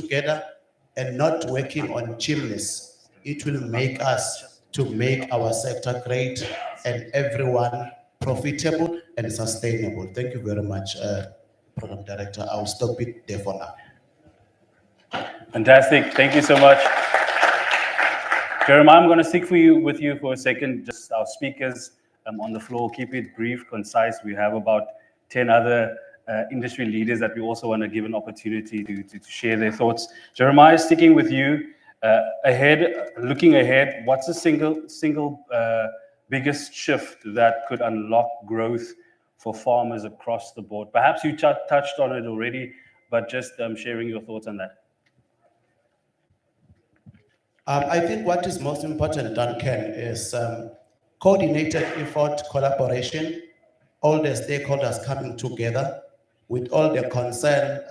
together and not working on chimneys, it will make us to make our sector great and everyone profitable and sustainable. Thank you very much, Program Director. I'll stop it there for now. Fantastic. Thank you so much. Jeremiah, I'm going to stick with you for a second. Just our speakers on the floor, keep it brief, concise. We have about 10 other industry leaders that we also want to give an opportunity to share their thoughts. Jeremiah, sticking with you, looking ahead, what's the single biggest shift that could unlock growth for farmers across the board? Perhaps you touched on it already, but just sharing your thoughts on that. I think what is most important, Duncan, is coordinated effort, collaboration, all the stakeholders coming together with all the concern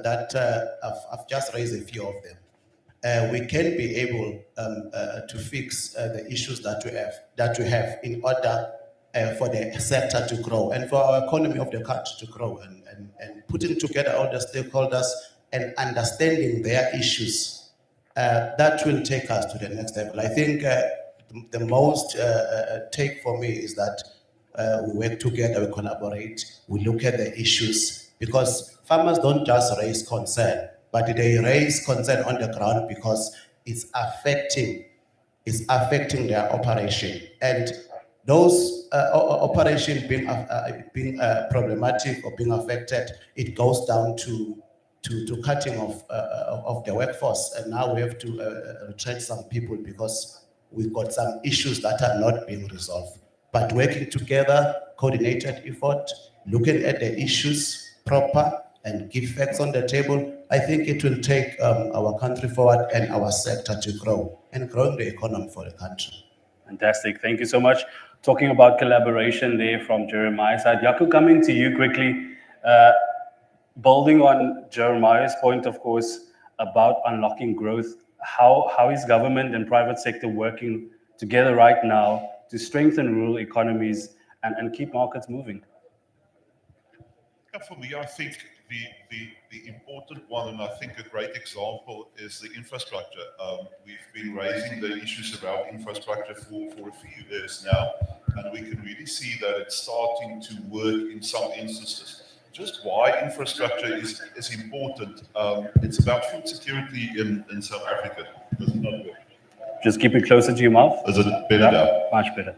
that I've just raised a few of them. We can be able to fix the issues that we have in order for the sector to grow and for our economy of the country to grow, and putting together all the stakeholders and understanding their issues. That will take us to the next level. I think the most take for me is that we work together, we collaborate, we look at the issues, because farmers don't just raise concern, but they raise concern on the ground because it's affecting their operation. And those operations being problematic or being affected, it goes down to cutting of the workforce, and now we have to retrench some people because we've got some issues that are not being resolved. But working together, coordinated effort, looking at the issues proper and give facts on the table, I think it will take our country forward and our sector to grow and growing the economy for the country. Fantastic, thank you so much. Talking about collaboration there from Jeremiah's side. Jaco, coming to you quickly. Building on Jeremiah's point, of course, about unlocking growth, how is government and private sector working together right now to strengthen rural economies and keep markets moving? Yeah, for me, I think the important one, and I think a great example, is the infrastructure. We've been raising the issues around infrastructure for a few years now, and we can really see that it's starting to work in some instances. Just why infrastructure is important. It's about food security in South Africa. Does it not work? Just keep it closer to your mouth. Is it better now? Much better.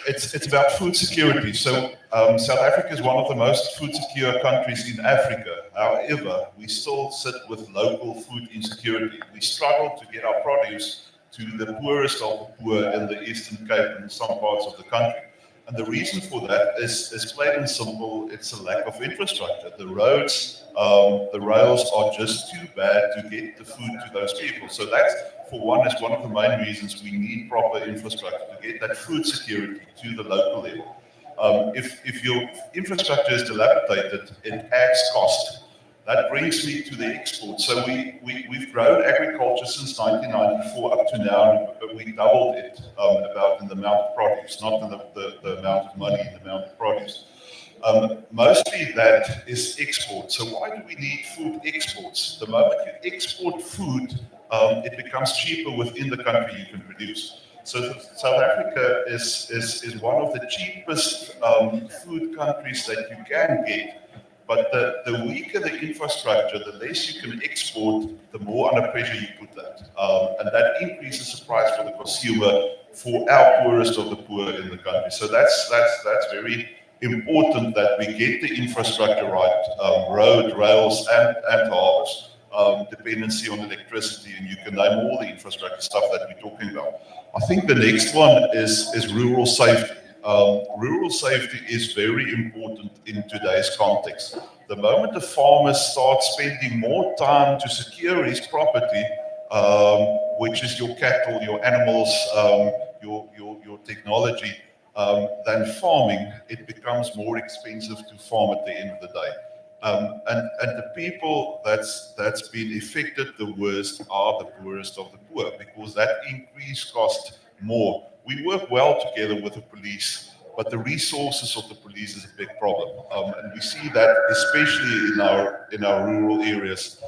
It's about food security. So South Africa is one of the most food secure countries in Africa. However, we still sit with local food insecurity. We struggle to get our produce to the poorest of the poor in the Eastern Cape and some parts of the country. And the reason for that is plain and simple. It's a lack of infrastructure. The roads, the rails are just too bad to get the food to those people. So that's, for one, is one of the main reasons we need proper infrastructure to get that food security to the local level. If your infrastructure is dilapidated, it adds cost. That brings me to the export. So we've grown agriculture since 1994 up to now. We doubled it about in the amount of produce, not in the amount of money, the amount of produce. Mostly that is export. So why do we need food exports? The moment you export food, it becomes cheaper within the country you can produce. So South Africa is one of the cheapest food countries that you can get. But the weaker the infrastructure, the less you can export, the more under pressure you put that. And that increases the price for the consumer, for our poorest of the poor in the country. So that's very important that we get the infrastructure right, road, rails, and harbours. Dependency on electricity, and you can name all the infrastructure stuff that we're talking about. I think the next one is rural safety. Rural safety is very important in today's context. The moment the farmer starts spending more time to secure his property, which is your cattle, your animals, your technology, than farming, it becomes more expensive to farm at the end of the day. And the people that's been affected the worst are the poorest of the poor, because that increase costs more. We work well together with the police but the resources of the police is a big problem. And we see that especially in our rural areas,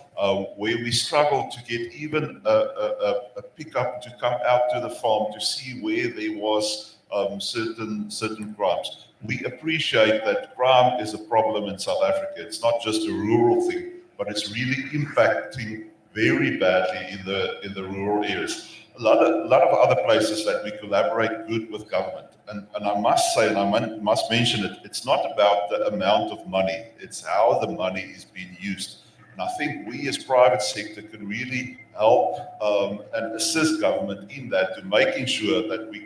where we struggle to get even a pickup to come out to the farm to see where there was certain crimes. We appreciate that crime is a problem in South Africa. It's not just a rural thing, but it's really impacting very badly in the rural areas. A lot of other places that we collaborate good with government. And I must say, and I must mention it, it's not about the amount of money, it's how the money is being used. And I think we as private sector can really help and assist government in that, to making sure that we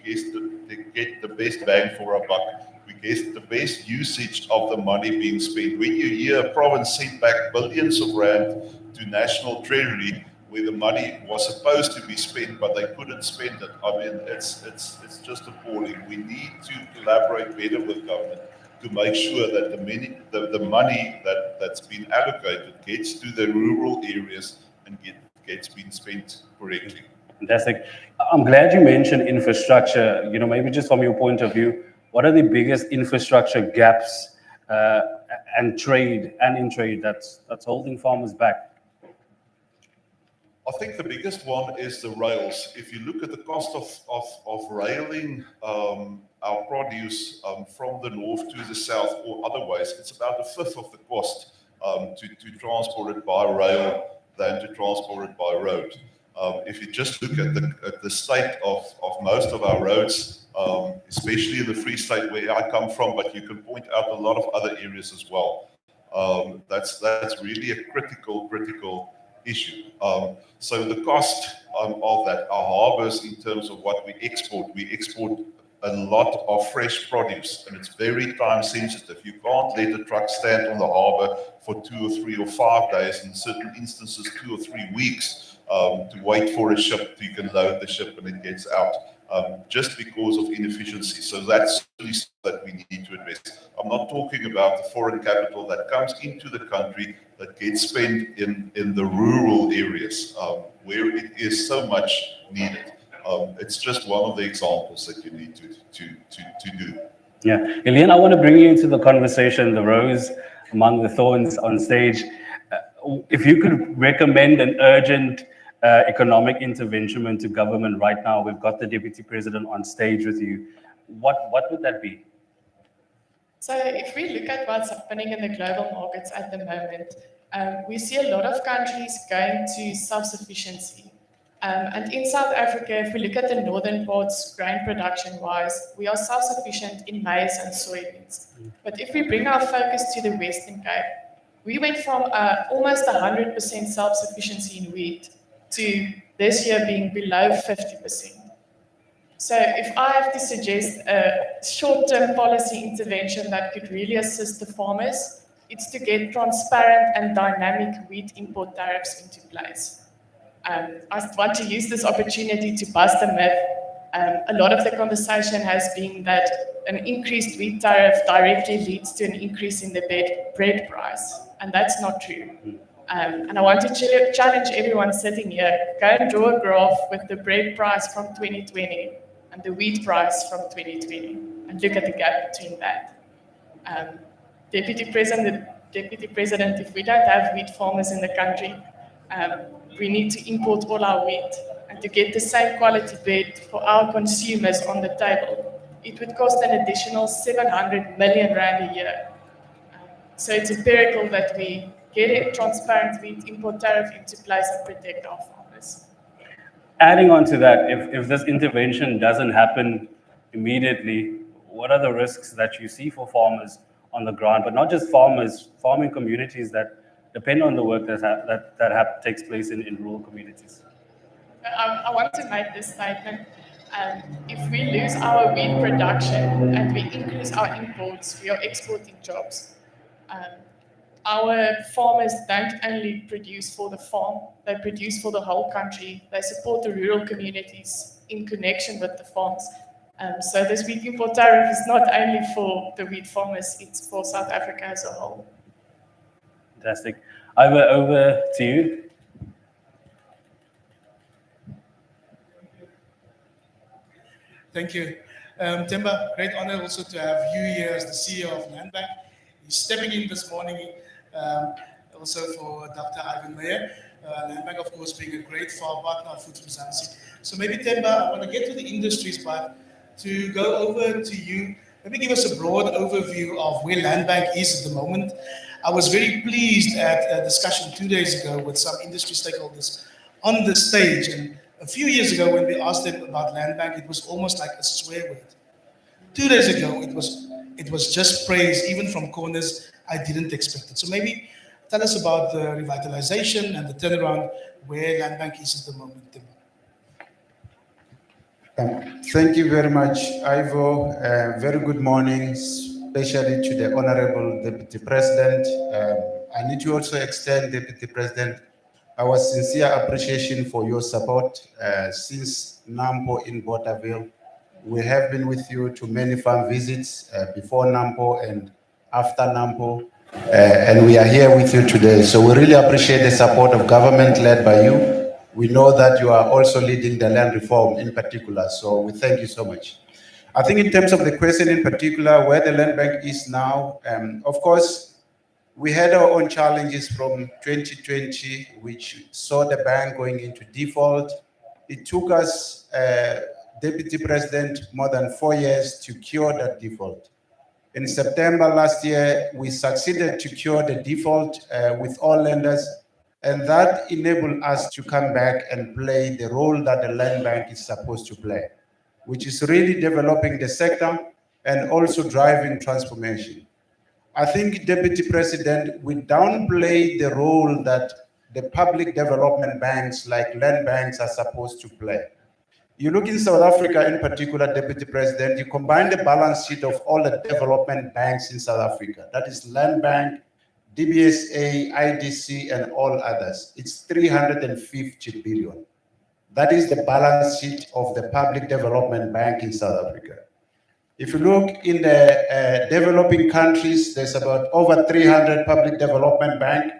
get the best bang for our buck. We get the best usage of the money being spent. When you hear a province send back billions of rand to national treasury, where the money was supposed to be spent, but they couldn't spend it. I mean, it's just appalling. We need to collaborate better with government to make sure that the money that's been allocated gets to the rural areas and gets been spent correctly. Fantastic. I'm glad you mentioned infrastructure. You know, maybe just from your point of view, what are the biggest infrastructure gaps and in trade that's holding farmers back? I think the biggest one is the rails. If you look at the cost of railing our produce from the north to the south or otherwise, it's about a fifth of the cost to transport it by rail than to transport it by road. If you just look at the state of most of our roads, especially in the Free State where I come from, but you can point out a lot of other areas as well. That's really a critical issue. So the cost of that, our harbors in terms of what we export a lot of fresh produce, and it's very time sensitive. You can't let a truck stand on the harbor for 2 or 3 or 5 days, in certain instances 2 or 3 weeks, to wait for a ship, so you can load the ship and it gets out, just because of inefficiency. So that's really that we need to address. I'm not talking about the foreign capital that comes into the country that gets spent in the rural areas, where it is so much needed. It's just one of the examples that you need to do. Yeah, Elian, I want to bring you into the conversation, the rose among the thorns on stage. If you could recommend an urgent economic intervention to government right now, we've got the Deputy President on stage with you. What would that be? So if we look at what's happening in the global markets at the moment, we see a lot of countries going to self-sufficiency. And in South Africa, if we look at the northern parts, grain production-wise, we are self-sufficient in maize and soybeans. But if we bring our focus to the Western Cape, we went from almost 100% self-sufficiency in wheat to this year being below 50%. So if I have to suggest a short-term policy intervention that could really assist the farmers, it's to get transparent and dynamic wheat import tariffs into place. I want to use this opportunity to bust a myth. A lot of the conversation has been that an increased wheat tariff directly leads to an increase in the bread price, and that's not true. And I want to challenge everyone sitting here, go and draw a graph with the bread price from 2020 and the wheat price from 2020, and look at the gap between that. Deputy President, if we don't have wheat farmers in the country, we need to import all our wheat, and to get the same quality bread for our consumers on the table, it would cost an additional 700 million rand a year. So it's empirical that we get a transparent wheat import tariff into place and protect our farmers. Adding on to that, if this intervention doesn't happen immediately, what are the risks that you see for farmers on the ground, but not just farmers, farming communities that depend on the work that takes place in rural communities? I want to make this statement. If we lose our wheat production and we increase our imports, we are exporting jobs. Our farmers don't only produce for the farm, they produce for the whole country. They support the rural communities in connection with the farms. So this wheat import tariff is not only for the wheat farmers, it's for South Africa as a whole. Fantastic. Over to you. Thank you. Temba, great honor also to have you here as the CEO of Landbank. He's stepping in this morning um, also for Dr. Ivan Meyer. Landbank, of course, being a great farm partner of Food Mzansi. So maybe, Temba, I want to get to the industries, but to go over to you, maybe give us a broad overview of where Landbank is at the moment. I was very pleased at a discussion 2 days ago with some industry stakeholders on the stage. And a few years ago, when we asked them about land bank, it was almost like a swear word. 2 days ago, it was just praise, even from corners I didn't expect it. So maybe tell us about the revitalization and the turnaround where land bank is at the moment. Tim. Thank you very much, Ivo. Very good morning, especially to the Honorable Deputy President. I need to also extend, Deputy President, our sincere appreciation for your support since NAMPO in Botterville. We have been with you to many farm visits before NAMPO and after NAMPO, and we are here with you today. So we really appreciate the support of government led by you. We know that you are also leading the land reform in particular, so we thank you so much. I think in terms of the question in particular, where the land bank is now, of course, we had our own challenges from 2020, which saw the bank going into default. It took us, Deputy President, more than 4 years to cure that default. In September last year, we succeeded to cure the default with all lenders, and that enabled us to come back and play the role that the land bank is supposed to play, which is really developing the sector and also driving transformation. I think, Deputy President, we downplay the role that the public development banks like land banks are supposed to play. You look in South Africa in particular, Deputy President, you combine the balance sheet of all the development banks in South Africa, that is Land Bank, DBSA, IDC, and all others. It's 350 billion. That is the balance sheet of the public development bank in South Africa. If you look in the developing countries, there's about over 300 public development bank.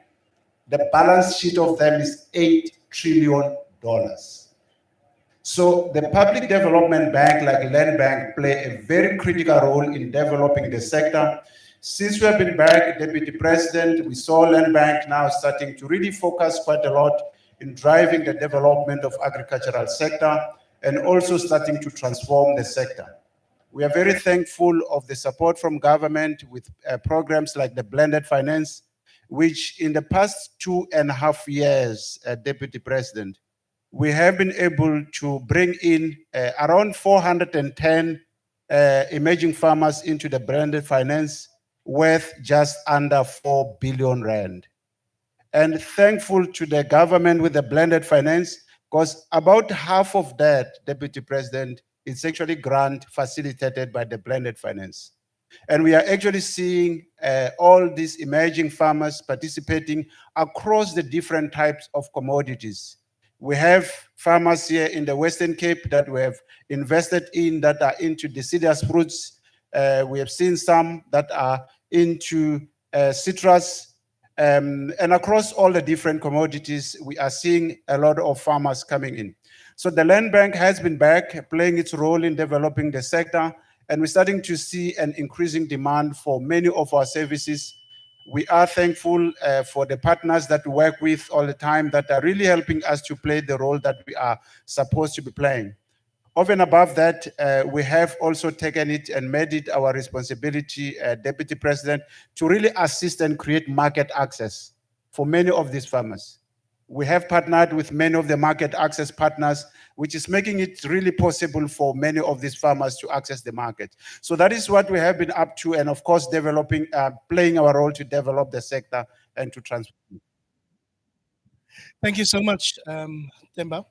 The balance sheet of them is $8 trillion. So the public development bank, like Land Bank, play a very critical role in developing the sector. Since we have been back, Deputy President, we saw Land Bank now starting to really focus quite a lot in driving the development of agricultural sector and also starting to transform the sector. We are very thankful of the support from government with programs like the blended finance, which in the past 2.5 years, Deputy President, we have been able to bring in around 410 emerging farmers into the blended finance worth just under 4 billion rand. And thankful to the government with the blended finance, because about half of that, Deputy President, is actually grant facilitated by the blended finance. And we are actually seeing all these emerging farmers participating across the different types of commodities. We have farmers here in the Western Cape that we have invested in that are into deciduous fruits. We have seen some that are into citrus. And across all the different commodities, we are seeing a lot of farmers coming in. So the Land Bank has been back playing its role in developing the sector, and we're starting to see an increasing demand for many of our services. We are thankful for the partners that we work with all the time that are really helping us to play the role that we are supposed to be playing. Over and above that, we have also taken it and made it our responsibility, Deputy President, to really assist and create market access for many of these farmers. We have partnered with many of the market access partners, which is making it really possible for many of these farmers to access the market. So that is what we have been up to, and of course, developing, playing our role to develop the sector and to transform. Thank you so much, Temba.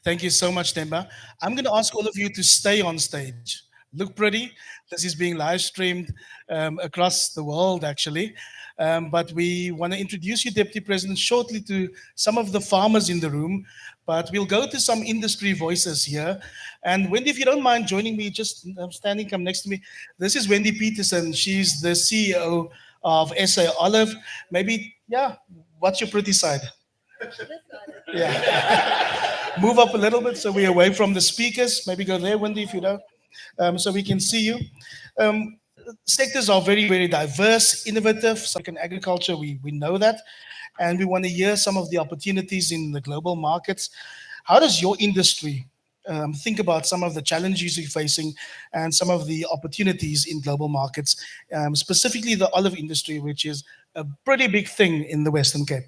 Thank you so much, Temba. I'm going to ask all of you to stay on stage. Look pretty. This is being live streamed across the world, actually. But we want to introduce you, Deputy President, shortly to some of the farmers in the room. But we'll go to some industry voices here. And Wendy, if you don't mind joining me, just standing, come next to me. This is Wendy Peterson. She's the CEO of SA Olive. Maybe, yeah, what's your pretty side? Yeah. Move up a little bit so we're away from the speakers. Maybe go there, Wendy, if you don't. so we can see you. Um, Sectors are very, very diverse, innovative. South African agriculture, we know that. And we want to hear some of the opportunities in the global markets. How does your industry think about some of the challenges you're facing and some of the opportunities in global markets, specifically the olive industry, which is a pretty big thing in the Western Cape?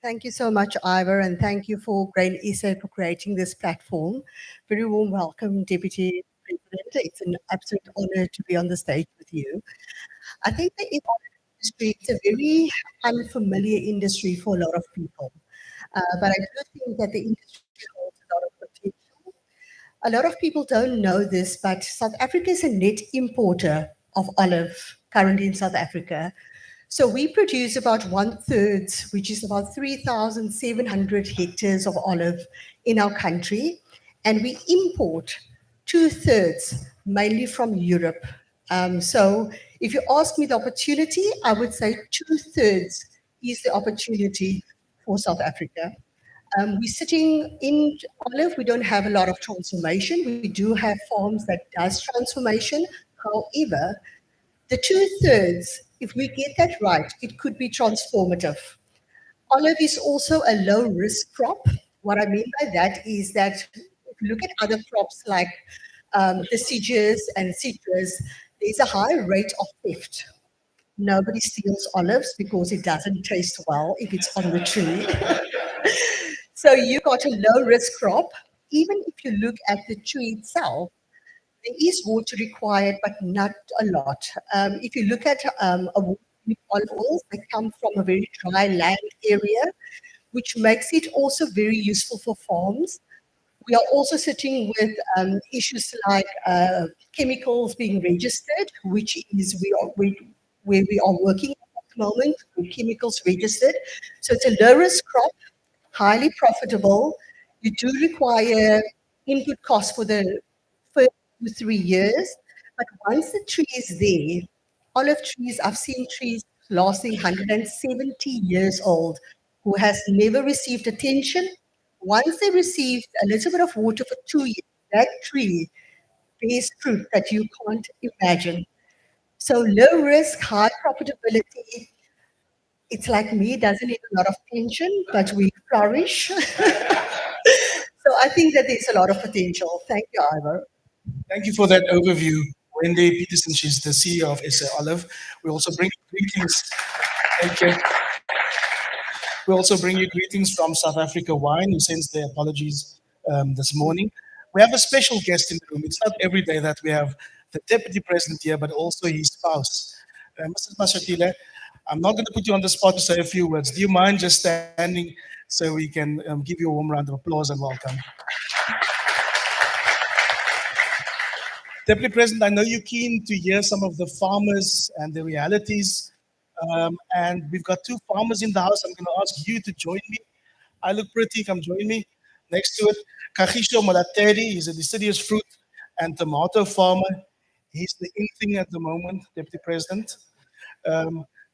Thank you so much, Ivor, and thank you for Grain SA for creating this platform. Very warm welcome, Deputy President. It's an absolute honor to be on the stage with you. I think the industry is a very unfamiliar industry for a lot of people, but I do think that the industry holds a lot of potential. A lot of people don't know this, but South Africa is a net importer of olive currently in South Africa. So we produce about 1/3, which is about 3,700 hectares of olive in our country, and we import 2/3, mainly from Europe. So if you ask me the opportunity, I would say 2/3 is the opportunity for South Africa. We're sitting in olive. We don't have a lot of transformation. We do have farms that does transformation. However, the 2/3, if we get that right, it could be transformative. Olive is also a low risk crop. What I mean by that is that if you look at other crops like deciduous and citrus, there's a high rate of theft. Nobody steals olives because it doesn't taste well if it's on the tree. So you got a low risk crop. Even if you look at the tree itself, there is water required, but not a lot. If you look at olive oils, they come from a very dry land area, which makes it also very useful for farms. We are also sitting with issues like chemicals being registered, which is where we are working at the moment with chemicals registered. So it's a low risk crop, highly profitable. You do require input costs for the first 2 3 years, but once the tree is there, olive trees, I've seen trees lasting 170 years old who has never received attention. Once they received a little bit of water for 2 years, that tree bears fruit that you can't imagine. So low risk, high profitability. It's like me, it doesn't need a lot of attention, but we flourish. So I think that there's a lot of potential. Thank you, Ivor. Thank you for that overview. Wendy Peterson, she's the CEO of SA Olive. We also bring you greetings. Thank you. We also bring you greetings from South Africa Wine, who sends their apologies this morning. We have a special guest in the room. It's not every day that we have the Deputy President here, but also his spouse. Mrs. Mashatile, I'm not going to put you on the spot to say a few words. Do you mind just standing so we can give you a warm round of applause and welcome? Deputy President, I know you're keen to hear some of the farmers and the realities. And we've got two farmers in the house. I'm going to ask you to join me. I look pretty, come join me. Next to it, Kagiso Malateri. He's a deciduous fruit and tomato farmer. He's the in thing at the moment, Deputy President.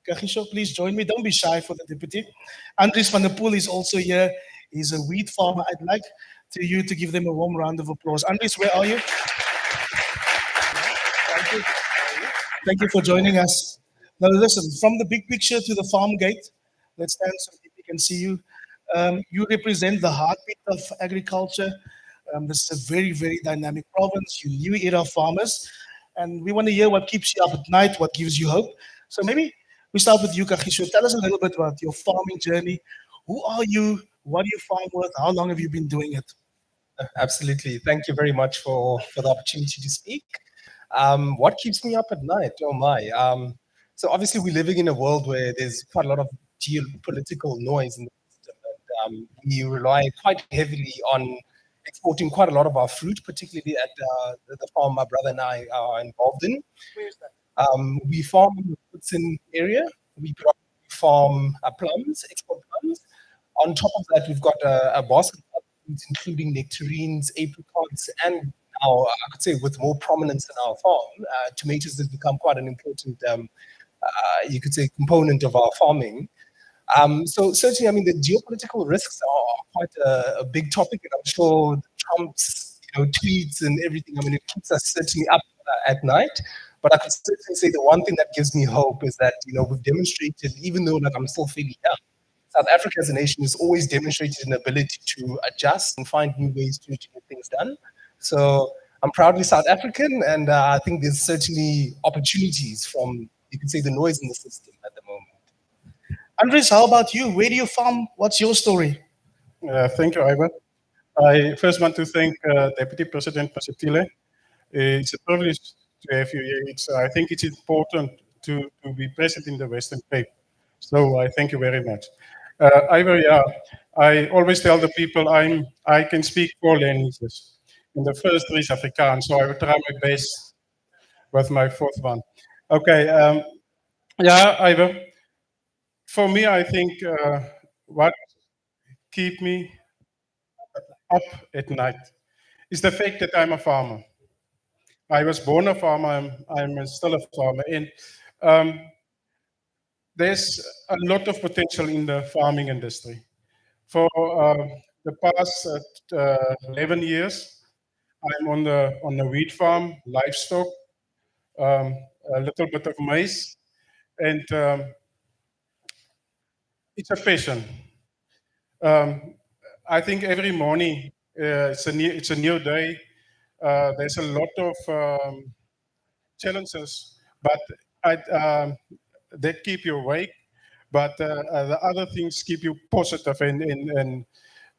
Kagiso, please join me. Don't be shy for the deputy. Andries van der Poel is also here. He's a wheat farmer. I'd like you to give them a warm round of applause. Andries, where are you? Thank you. Thank you for joining us. Now listen, from the big picture to the farm gate, let's stand so people can see you. You represent the heartbeat of agriculture. This is a very, very dynamic province. You new era farmers. And we want to hear what keeps you up at night, what gives you hope. So maybe we start with you, Kagiso. Tell us a little bit about your farming journey. Who are you? What do you farm with? How long have you been doing it? Absolutely. Thank you very much for the opportunity to speak. What keeps me up at night? Oh my. So obviously we're living in a world where there's quite a lot of geopolitical noise in the system. And, we rely quite heavily on exporting quite a lot of our fruit, particularly at the farm my brother and I are involved in. Where's that? We farm in the Woodson area. We farm plums, export plums. On top of that, we've got a basket of fruits, including nectarines, apricots, and now I could say with more prominence in our farm, tomatoes has become quite an important, you could say, component of our farming. So certainly, I mean, the geopolitical risks are quite a big topic, and I'm sure Trump's tweets and everything. I mean, it keeps us certainly up at night. But I could certainly say the one thing that gives me hope is that, we've demonstrated, even though like I'm still fairly young, South Africa as a nation has always demonstrated an ability to adjust and find new ways to get things done. So I'm proudly South African, and I think there's certainly opportunities from, you could say, the noise in the system at the moment. Andres, how about you? Where do you farm? What's your story? Thank you, Ivan. I first want to thank Deputy President Mashatile. It's a privilege to have you here. I think it's important to be present in the Western Cape. So I thank you very much. Ivan, yeah, I always tell the people I can speak 4 languages. And the first 3 is Afrikaans, so I will try my best with my 4th one. Okay, yeah, Ivan. For me, I think what keep me up at night is the fact that I'm a farmer. I was born a farmer. I'm still a farmer, and there's a lot of potential in the farming industry. For the past 11 years, I'm on the wheat farm, livestock, a little bit of maize, and it's a passion. I think every morning it's a new day. There's a lot of challenges, but that keep you awake. But the other things keep you positive, and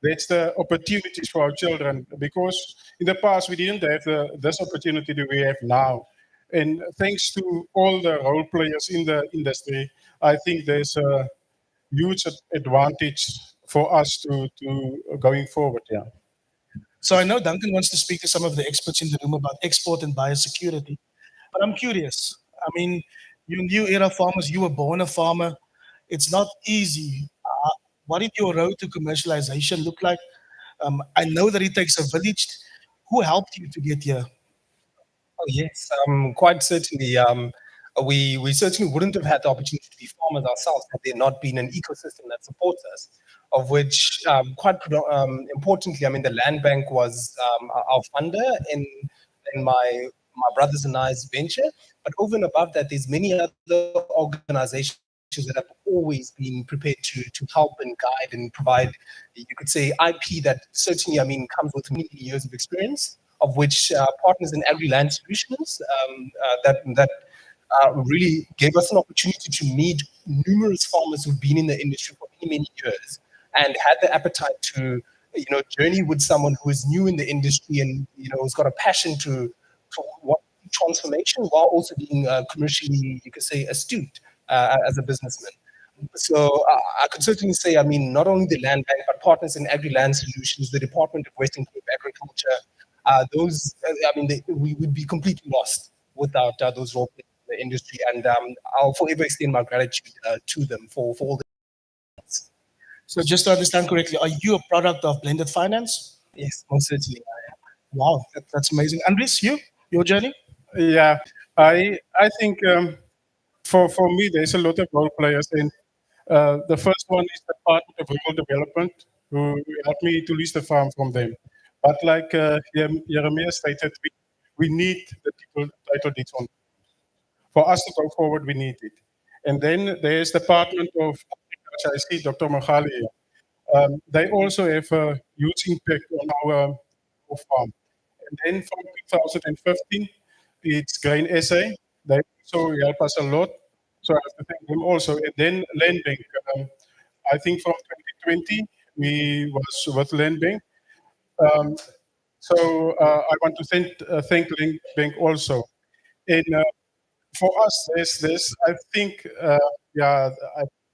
that's the opportunities for our children. Because in the past we didn't have this opportunity that we have now, and thanks to all the role players in the industry, I think there's a huge advantage for us to going forward. Yeah. So I know Duncan wants to speak to some of the experts in the room about export and biosecurity, but I'm curious. I mean, you new era farmers, you were born a farmer. It's not easy. What did your road to commercialization look like? I know that it takes a village. Who helped you to get here? Oh yes, quite certainly. We certainly wouldn't have had the opportunity to be farmers ourselves had there not been an ecosystem that supports us. Of which, importantly, I mean, the land bank was our funder in my brothers and I's venture. But over and above that, there's many other organizations that have always been prepared to help and guide and provide, you could say, IP that certainly, I mean, comes with many years of experience, of which Partners in Agri-Land Solutions that really gave us an opportunity to meet numerous farmers who've been in the industry for many, many years and had the appetite to, journey with someone who is new in the industry and, has got a passion to what transformation while also being commercially, you could say, astute as a businessman. So I could certainly say, I mean, not only the land bank, but Partners in Agri-Land Solutions, the Department of Western Cape Agriculture, we would be completely lost without those role players in the industry. And I'll forever extend my gratitude to them for all the. So just to understand correctly, are you a product of blended finance? Yes, most certainly. Wow, that's amazing. Andres, your journey? Yeah, I think for me there's a lot of role players, and the first one is the Department of Rural Development, who helped me to lease the farm from them. But like Jeremiah stated, we need the title deeds on. For us to go forward, we need it. And then there's the Department of Agriculture. I see Dr. Mohali here. They also have a huge impact on our farm. And then from 2015, it's Grain SA. They also help us a lot. So I have to thank them also. And then Land Bank. I think from 2020, we was with Land Bank. So I want to thank Land Bank also. And for us, there's this. I think,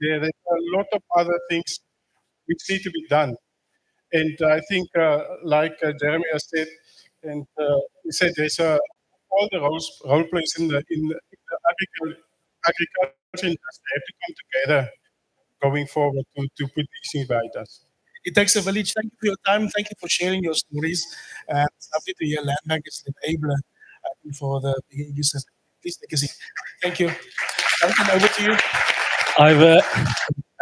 there are a lot of other things which need to be done. And I think, like Jeremiah said, and he said, there's all the role players in the agriculture industry have to come together going forward to put these things behind us. It takes a village. Thank you for your time. Thank you for sharing your stories. It's lovely to hear Land Bank is an enabler for the users. Please take a seat. Thank you. Duncan, over to you. I've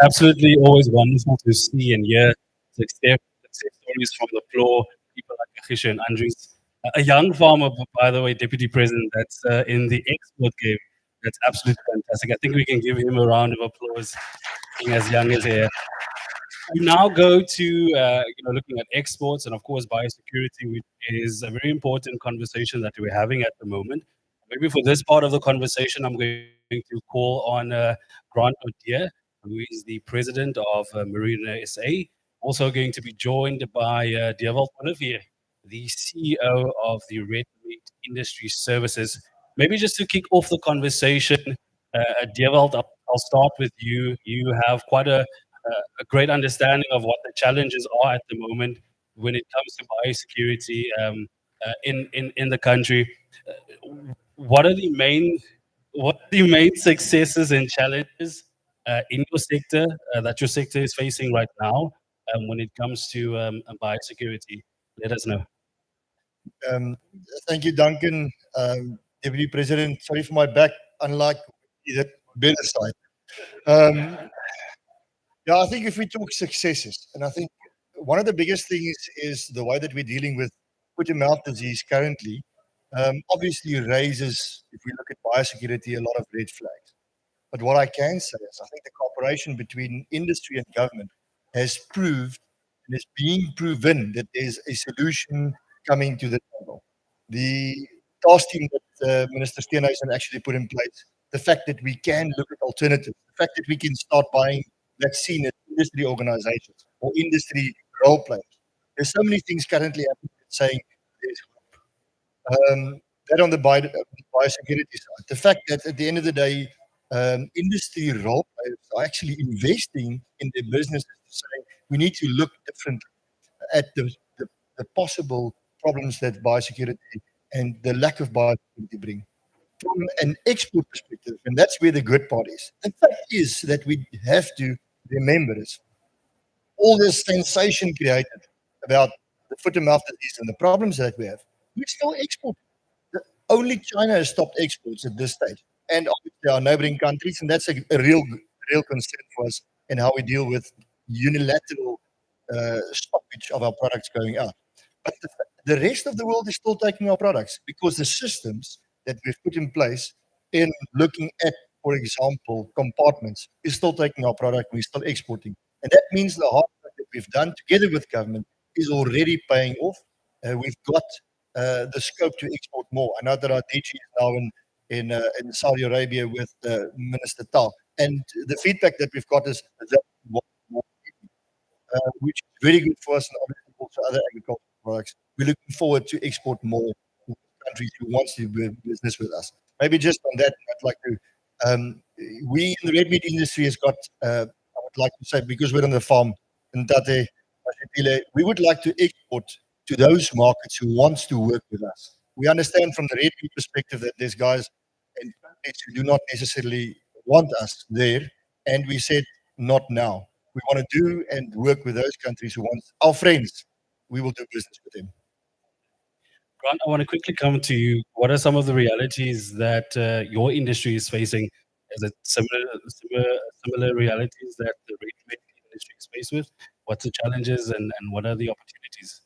absolutely always wonderful to see and hear success stories from the floor. people like Akhisha and Andres. A young farmer, by the way, Deputy President, that's in the export game. That's absolutely fantastic. I think we can give him a round of applause, being as young as he is. We now go to looking at exports and of course biosecurity, which is a very important conversation that we're having at the moment. Maybe for this part of the conversation, I'm going to call on Grant O'Dear, who is the president of Marina SA. Also going to be joined by Dewald Olivier, the CEO of the Red Meat Industry Services. Maybe just to kick off the conversation, Dewald, I'll start with you. You have quite a great understanding of what the challenges are at the moment when it comes to biosecurity in the country. What are the main successes and challenges in your sector that your sector is facing right now when it comes to biosecurity? Let us know. Um, Thank you, Duncan. Deputy President, sorry for my back, unlike the better side. Yeah, I think if we talk successes, and I think one of the biggest things is the way that we're dealing with foot and mouth disease currently, obviously raises, if we look at biosecurity, a lot of red flags. But what I can say is I think the cooperation between industry and government has proved and is being proven that there's a solution coming to the table. The task team that Minister Steenhuisen actually put in place, the fact that we can look at alternatives, the fact that we can start buying vaccine at industry organizations or industry role players. There's so many things currently happening saying there's hope. That on the biosecurity side. The fact that at the end of the day, industry role players are actually investing in their businesses to say we need to look differently at the possible problems that biosecurity and the lack of biosecurity bring. From an export perspective, and that's where the good part is. The fact is that we have to remember is all this sensation created about the foot and mouth disease and the problems that we have, we're still exporting. Only China has stopped exports at this stage, and obviously our neighboring countries, and that's a real concern for us in how we deal with unilateral stoppage of our products going out. But the rest of the world is still taking our products because the systems that we've put in place in looking at, for example, compartments is still taking our product, we're still exporting. And that means the hard work that we've done together with government is already paying off. We've got the scope to export more. I know that our DG is now in Saudi Arabia with Minister Tal. And the feedback that we've got is that more, which is very good for us and obviously also other agricultural products. We're looking forward to export more to countries who want to do business with us. Maybe just on that, I'd like to, we in the red meat industry has got, I would like to say, because we're on the farm in Tate, Mashatile, we would like to export to those markets who wants to work with us. We understand from the red meat perspective that there's guys and countries who do not necessarily want us there. And we said, not now. We want to do and work with those countries who want our friends. We will do business with them. Grant, I want to quickly come to you. What are some of the realities that your industry is facing? Is it similar realities that the red meat industry is faced with? What's the challenges and what are the opportunities?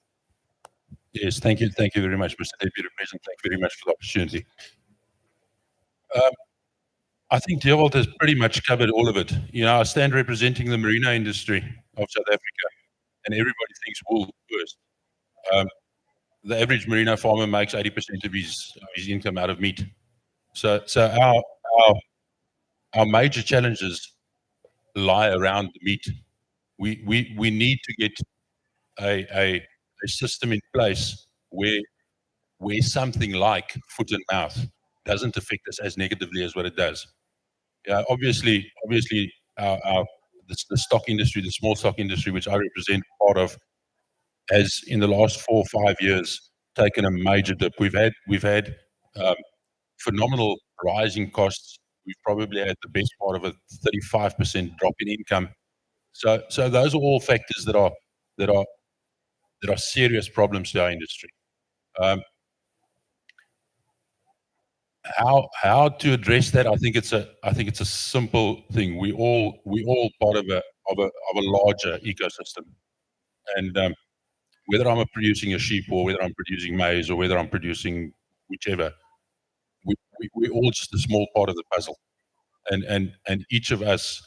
Yes, thank you very much, Mr. Deputy President. Thank you very much for the opportunity. I think Dewald has pretty much covered all of it. You know, I stand representing the marina industry of South Africa, and everybody thinks wool first. The average merino farmer makes 80% of his income out of meat. So our major challenges lie around the meat. We need to get a system in place where something like foot and mouth doesn't affect us as negatively as what it does. Obviously, the stock industry, the small stock industry, which I represent part of, has in the last 4 or 5 years taken a major dip. We've had phenomenal rising costs. We've probably had the best part of a 35% drop in income. So those are all factors that are serious problems to our industry. How to address that? I think it's a simple thing. We all part of a larger ecosystem, and whether I'm producing a sheep or whether I'm producing maize or whether I'm producing whichever, we're all just a small part of the puzzle. And each of us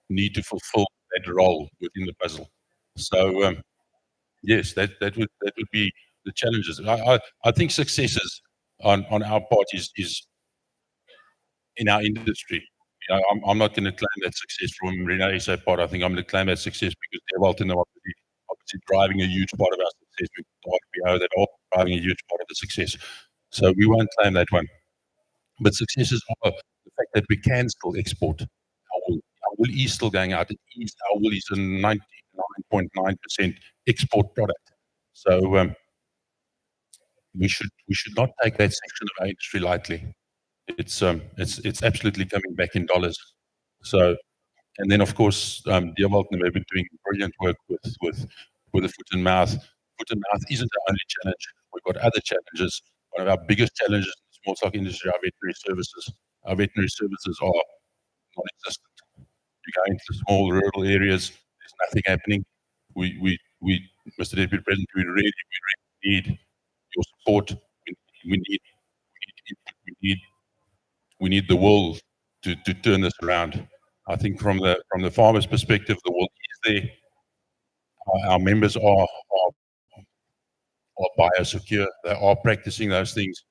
need to fulfill that role within the puzzle. So yes, that would be the challenges. I think successes on our part is in our industry. I'm not going to claim that success from Renee's part. I think I'm going to claim that success because they're obviously driving a huge part of our success. We've got RPO that are driving a huge part of the success. So we won't claim that one. But successes are the fact that we can still export. Our wool is still going out. Our wool is a 99.9% export product. So we should not take that section of our industry lightly. It's absolutely coming back in dollars. So, and then of course, Dewald and they've been doing brilliant work with the foot and mouth. Foot and mouth isn't the only challenge. We've got other challenges. One of our biggest challenges in the small stock industry are veterinary services. Our veterinary services are non-existent. You go into small rural areas, there's nothing happening. Mr. Deputy President, we really need your support. We need the wool to turn this around. I think from the farmer's perspective, the wool is there. Our members are biosecure. They are practicing those things,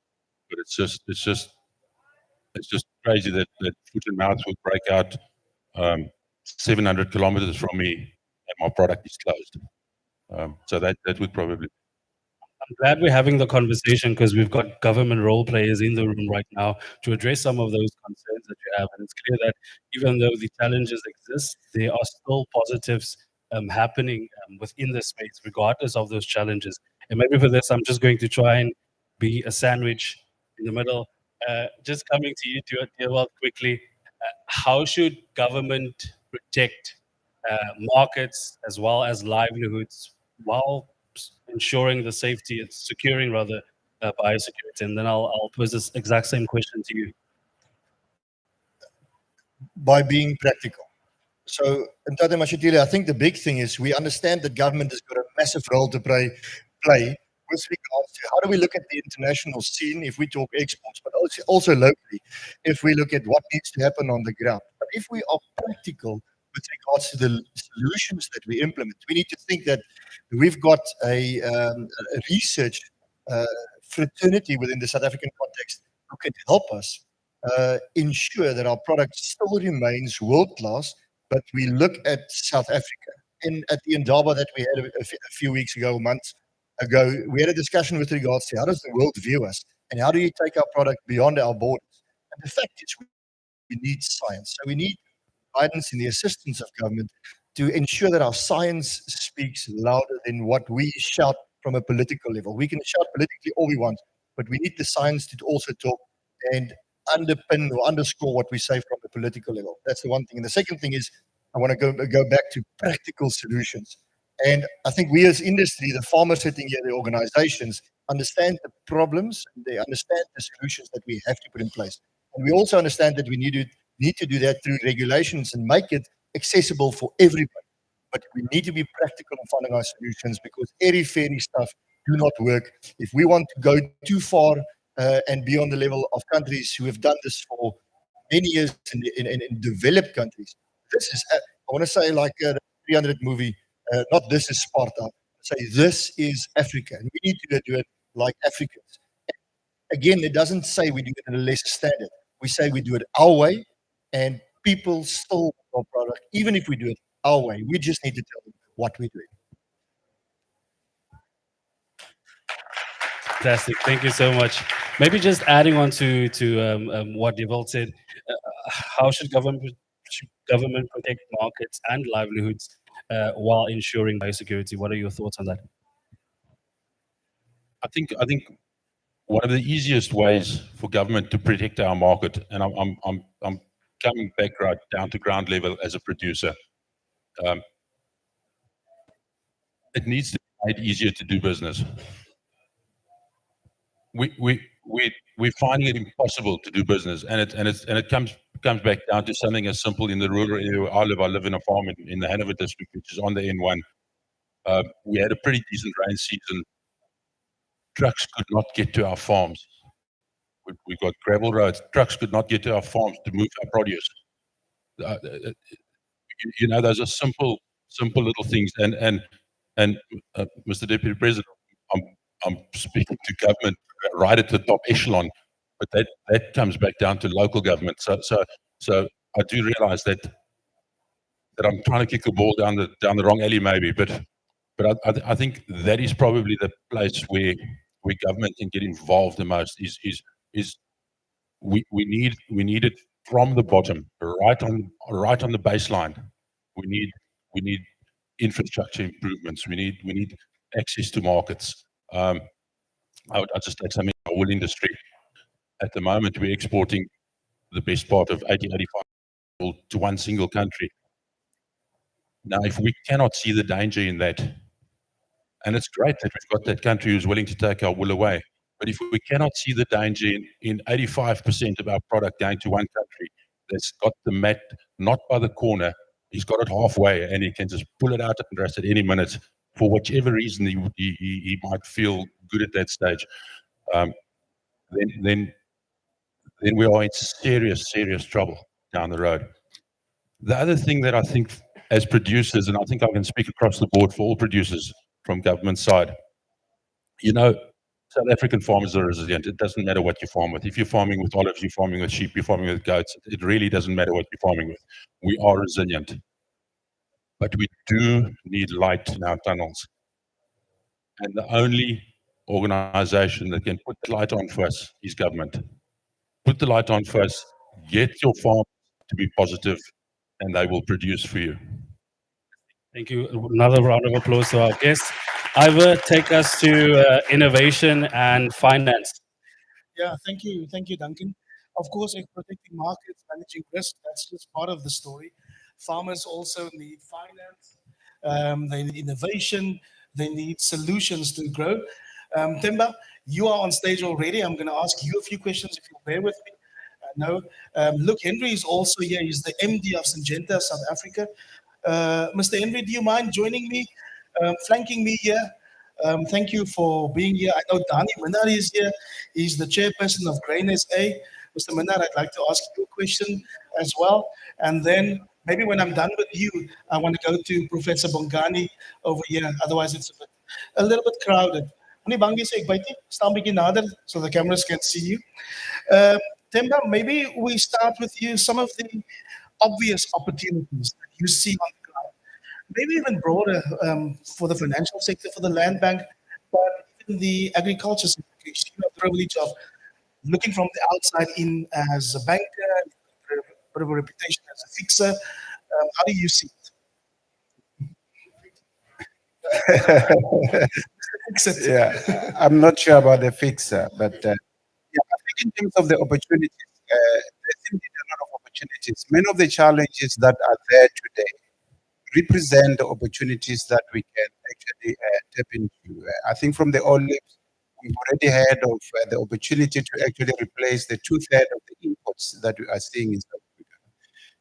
but it's just crazy that foot and mouth would break out 700 kilometers from me and my product is closed. So that would probably. I'm glad we're having the conversation because we've got government role players in the room right now to address some of those concerns that you have. And it's clear that even though the challenges exist, there are still positives happening within the space, regardless of those challenges. And maybe for this, I'm just going to try and be a sandwich in the middle. Just coming to you, Dewald, quickly. How should government protect markets as well as livelihoods while ensuring the safety, it's securing rather biosecurity? And then I'll pose this exact same question to you. By being practical. So, Ntate Mashatile, I think the big thing is we understand that government has got a massive role to play with regards to how do we look at the international scene if we talk exports, but also locally, if we look at what needs to happen on the ground. But if we are practical with regards to the solutions that we implement, we need to think that we've got a research fraternity within the South African context who can help us ensure that our product still remains world-class, but we look at South Africa. At the Indaba that we had a few weeks ago, months ago, we had a discussion with regards to how does the world view us and how do you take our product beyond our borders. And the fact is we need science. So we need guidance and the assistance of government to ensure that our science speaks louder than what we shout from a political level. We can shout politically all we want, but we need the science to also talk and underpin or underscore what we say from the political level. That's the one thing. And the second thing is I want to go back to practical solutions. And I think we as industry, the farmers sitting here, the organizations, understand the problems, they understand the solutions that we have to put in place. And we also understand that we need to do that through regulations and make it accessible for everybody. But we need to be practical in finding our solutions because airy-fairy stuff do not work. If we want to go too far and be on the level of countries who have done this for many years in developed countries, this is, I want to say like the 300 movie, not this is Sparta, say this is Africa. And we need to do it like Africans. Again, it doesn't say we do it in a lesser standard. We say we do it our way and people still want our product, even if we do it our way. We just need to tell them what we're doing. Fantastic. Thank you so much. Maybe just adding on to what Dewald said, how should government protect markets and livelihoods while ensuring biosecurity? What are your thoughts on that? I think one of the easiest ways for government to protect our market, and I'm coming back right down to ground level as a producer, it needs to be made easier to do business. We're finding it impossible to do business, and it comes back down to something as simple in the rural area where I live. I live in a farm in the Hanover district, which is on the N1. We had a pretty decent rain season. Trucks could not get to our farms. We got gravel roads. Trucks could not get to our farms to move our produce. Those are simple little things. And Mr. Deputy President, I'm speaking to government right at the top echelon, but that comes back down to local government. So I do realise that I'm trying to kick the ball down the wrong alley, maybe, but I think that is probably the place where government can get involved the most. Is we need it from the bottom, right on the baseline. We need infrastructure improvements. We need access to markets. I just take something in our wool industry. At the moment, we're exporting the best part of 85 wool to one single country. Now, if we cannot see the danger in that, and it's great that we've got that country who's willing to take our wool away, but if we cannot see the danger in 85% of our product going to one country that's got the mat not by the corner, he's got it halfway, and he can just pull it out and rest at any minute for whichever reason he might feel good at that stage, then we are in serious trouble down the road. The other thing that I think as producers, and I think I can speak across the board for all producers from government side, South African farmers are resilient. It doesn't matter what you farm with. If you're farming with olives, you're farming with sheep, you're farming with goats, it really doesn't matter what you're farming with. We are resilient. But we do need light in our tunnels. And the only organization that can put the light on for us is government. Put the light on for us, get your farm to be positive, and they will produce for you. Thank you. Another round of applause to our guests. Ivor, take us to innovation and finance. Yeah, thank you, Duncan. Of course, in protecting markets, managing risk, that's just part of the story. Farmers also need finance, they need innovation, they need solutions to grow. Themba, you are on stage already. I'm going to ask you a few questions if you'll bear with me. No, look, Henry is also here. He's the MD of Syngenta South Africa. Mr. Henry, do you mind joining me, flanking me here? Thank you for being here. I know Dani Minnar is here. He's the chairperson of Grain SA. Mr. Minnar, I'd like to ask you a question as well. And then maybe when I'm done with you, I want to go to Professor Bongani over here. Otherwise, it's a little bit crowded. Meneer Bangi sê ek buite, staan bietjie nader so the cameras can see you. Themba, maybe we start with you. Some of the obvious opportunities that you see on the ground, maybe even broader for the financial sector, for the land bank, but even the agriculture sector. You have the privilege of looking from the outside in as a banker, a bit of a reputation as a fixer. How do you see it? Yeah, I'm not sure about the fixer, but yeah, I think in terms of the opportunities, there's indeed a lot of opportunities. Many of the challenges that are there today represent the opportunities that we can actually tap into. I think from the olives, we've already heard of the opportunity to actually replace the two-thirds of the imports that we are seeing in South Africa.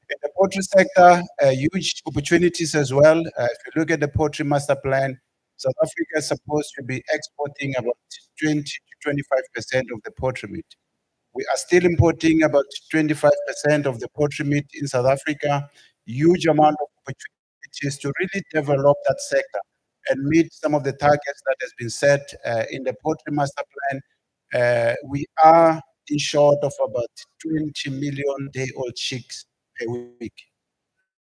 In the poultry sector, huge opportunities as well. If you look at the poultry master plan, South Africa is supposed to be exporting about 20 to 25% of the poultry meat. We are still importing about 25% of the poultry meat in South Africa. Huge amount of opportunities to really develop that sector and meet some of the targets that has been set in the poultry master plan. We are in short of about 20 million day-old chicks per week.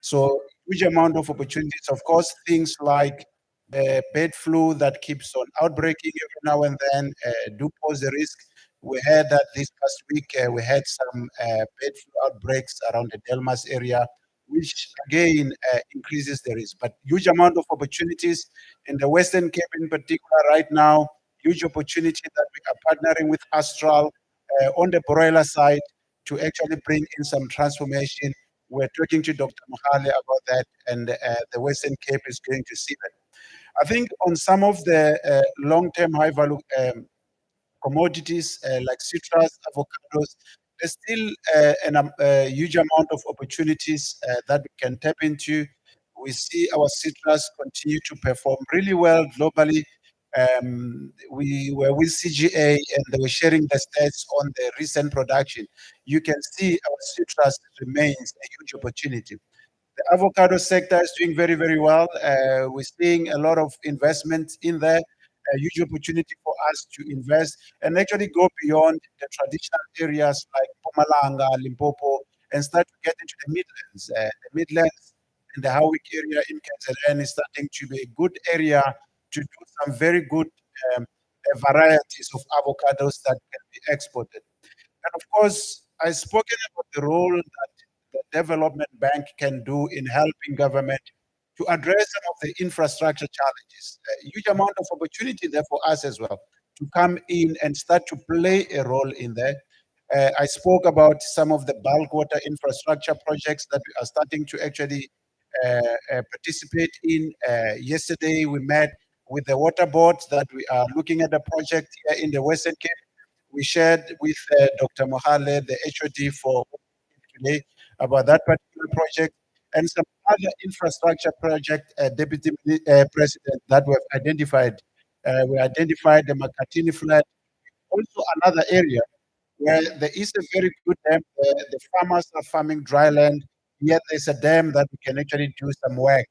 So huge amount of opportunities. Of course, things like bird flu that keeps on outbreaking every now and then do pose a risk. We heard that this past week we had some bird flu outbreaks around the Delmas area, which again increases the risk. But huge amount of opportunities in the Western Cape in particular right now, huge opportunity that we are partnering with Astral on the broiler side to actually bring in some transformation. We're talking to Dr. Mohale about that, and the Western Cape is going to see that. I think on some of the long-term high-value commodities like citrus, avocados, there's still a huge amount of opportunities that we can tap into. We see our citrus continue to perform really well globally. We were with CGA and they were sharing the stats on the recent production. You can see our citrus remains a huge opportunity. The avocado sector is doing very, very well. We're seeing a lot of investment in there, a huge opportunity for us to invest and actually go beyond the traditional areas like Mpumalanga, Limpopo, and start to get into the Midlands. The Midlands and the Howick area in KZN is starting to be a good area to do some very good varieties of avocados that can be exported. And of course, I've spoken about the role that the development bank can do in helping government to address some of the infrastructure challenges. A huge amount of opportunity there for us as well to come in and start to play a role in there. I spoke about some of the bulk water infrastructure projects that we are starting to actually participate in. Yesterday, we met with the water board that we are looking at a project here in the Western Cape. We shared with Dr. Mohale, the HOD for today, about that particular project and some other infrastructure project, Deputy President, that we have identified. We identified the Makatini flat, also another area where there is a very good dam. The farmers are farming dry land, yet there's a dam that we can actually do some work.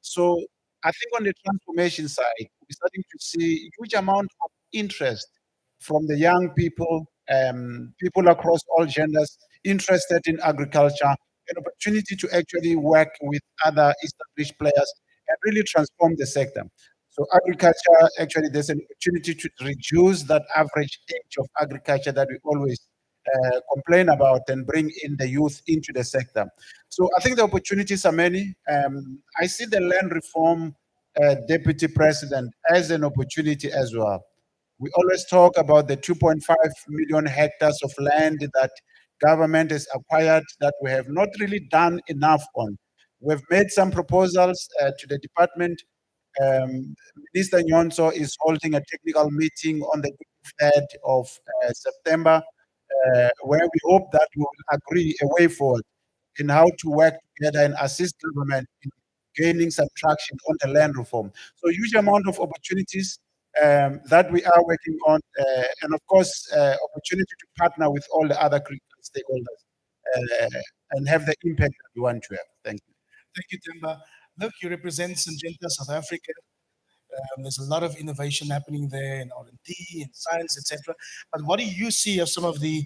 So I think on the transformation side, we're starting to see huge amount of interest from the young people, people across all genders interested in agriculture, an opportunity to actually work with other established players and really transform the sector. So agriculture, actually, there's an opportunity to reduce that average age of agriculture that we always complain about and bring in the youth into the sector. So I think the opportunities are many. I see the land reform deputy president as an opportunity as well. We always talk about the 2.5 million hectares of land that government has acquired that we have not really done enough on. We've made some proposals to the department. Minister Nyonso is holding a technical meeting on the 3rd of September, where we hope that we will agree a way forward in how to work together and assist government in gaining some traction on the land reform. So huge amount of opportunities that we are working on, and of course, opportunity to partner with all the other critical stakeholders and have the impact that we want to have. Thank you. Thank you, Temba. Look, you represent Syngenta South Africa. There's a lot of innovation happening there in R&D, in science, etc. But what do you see as some of the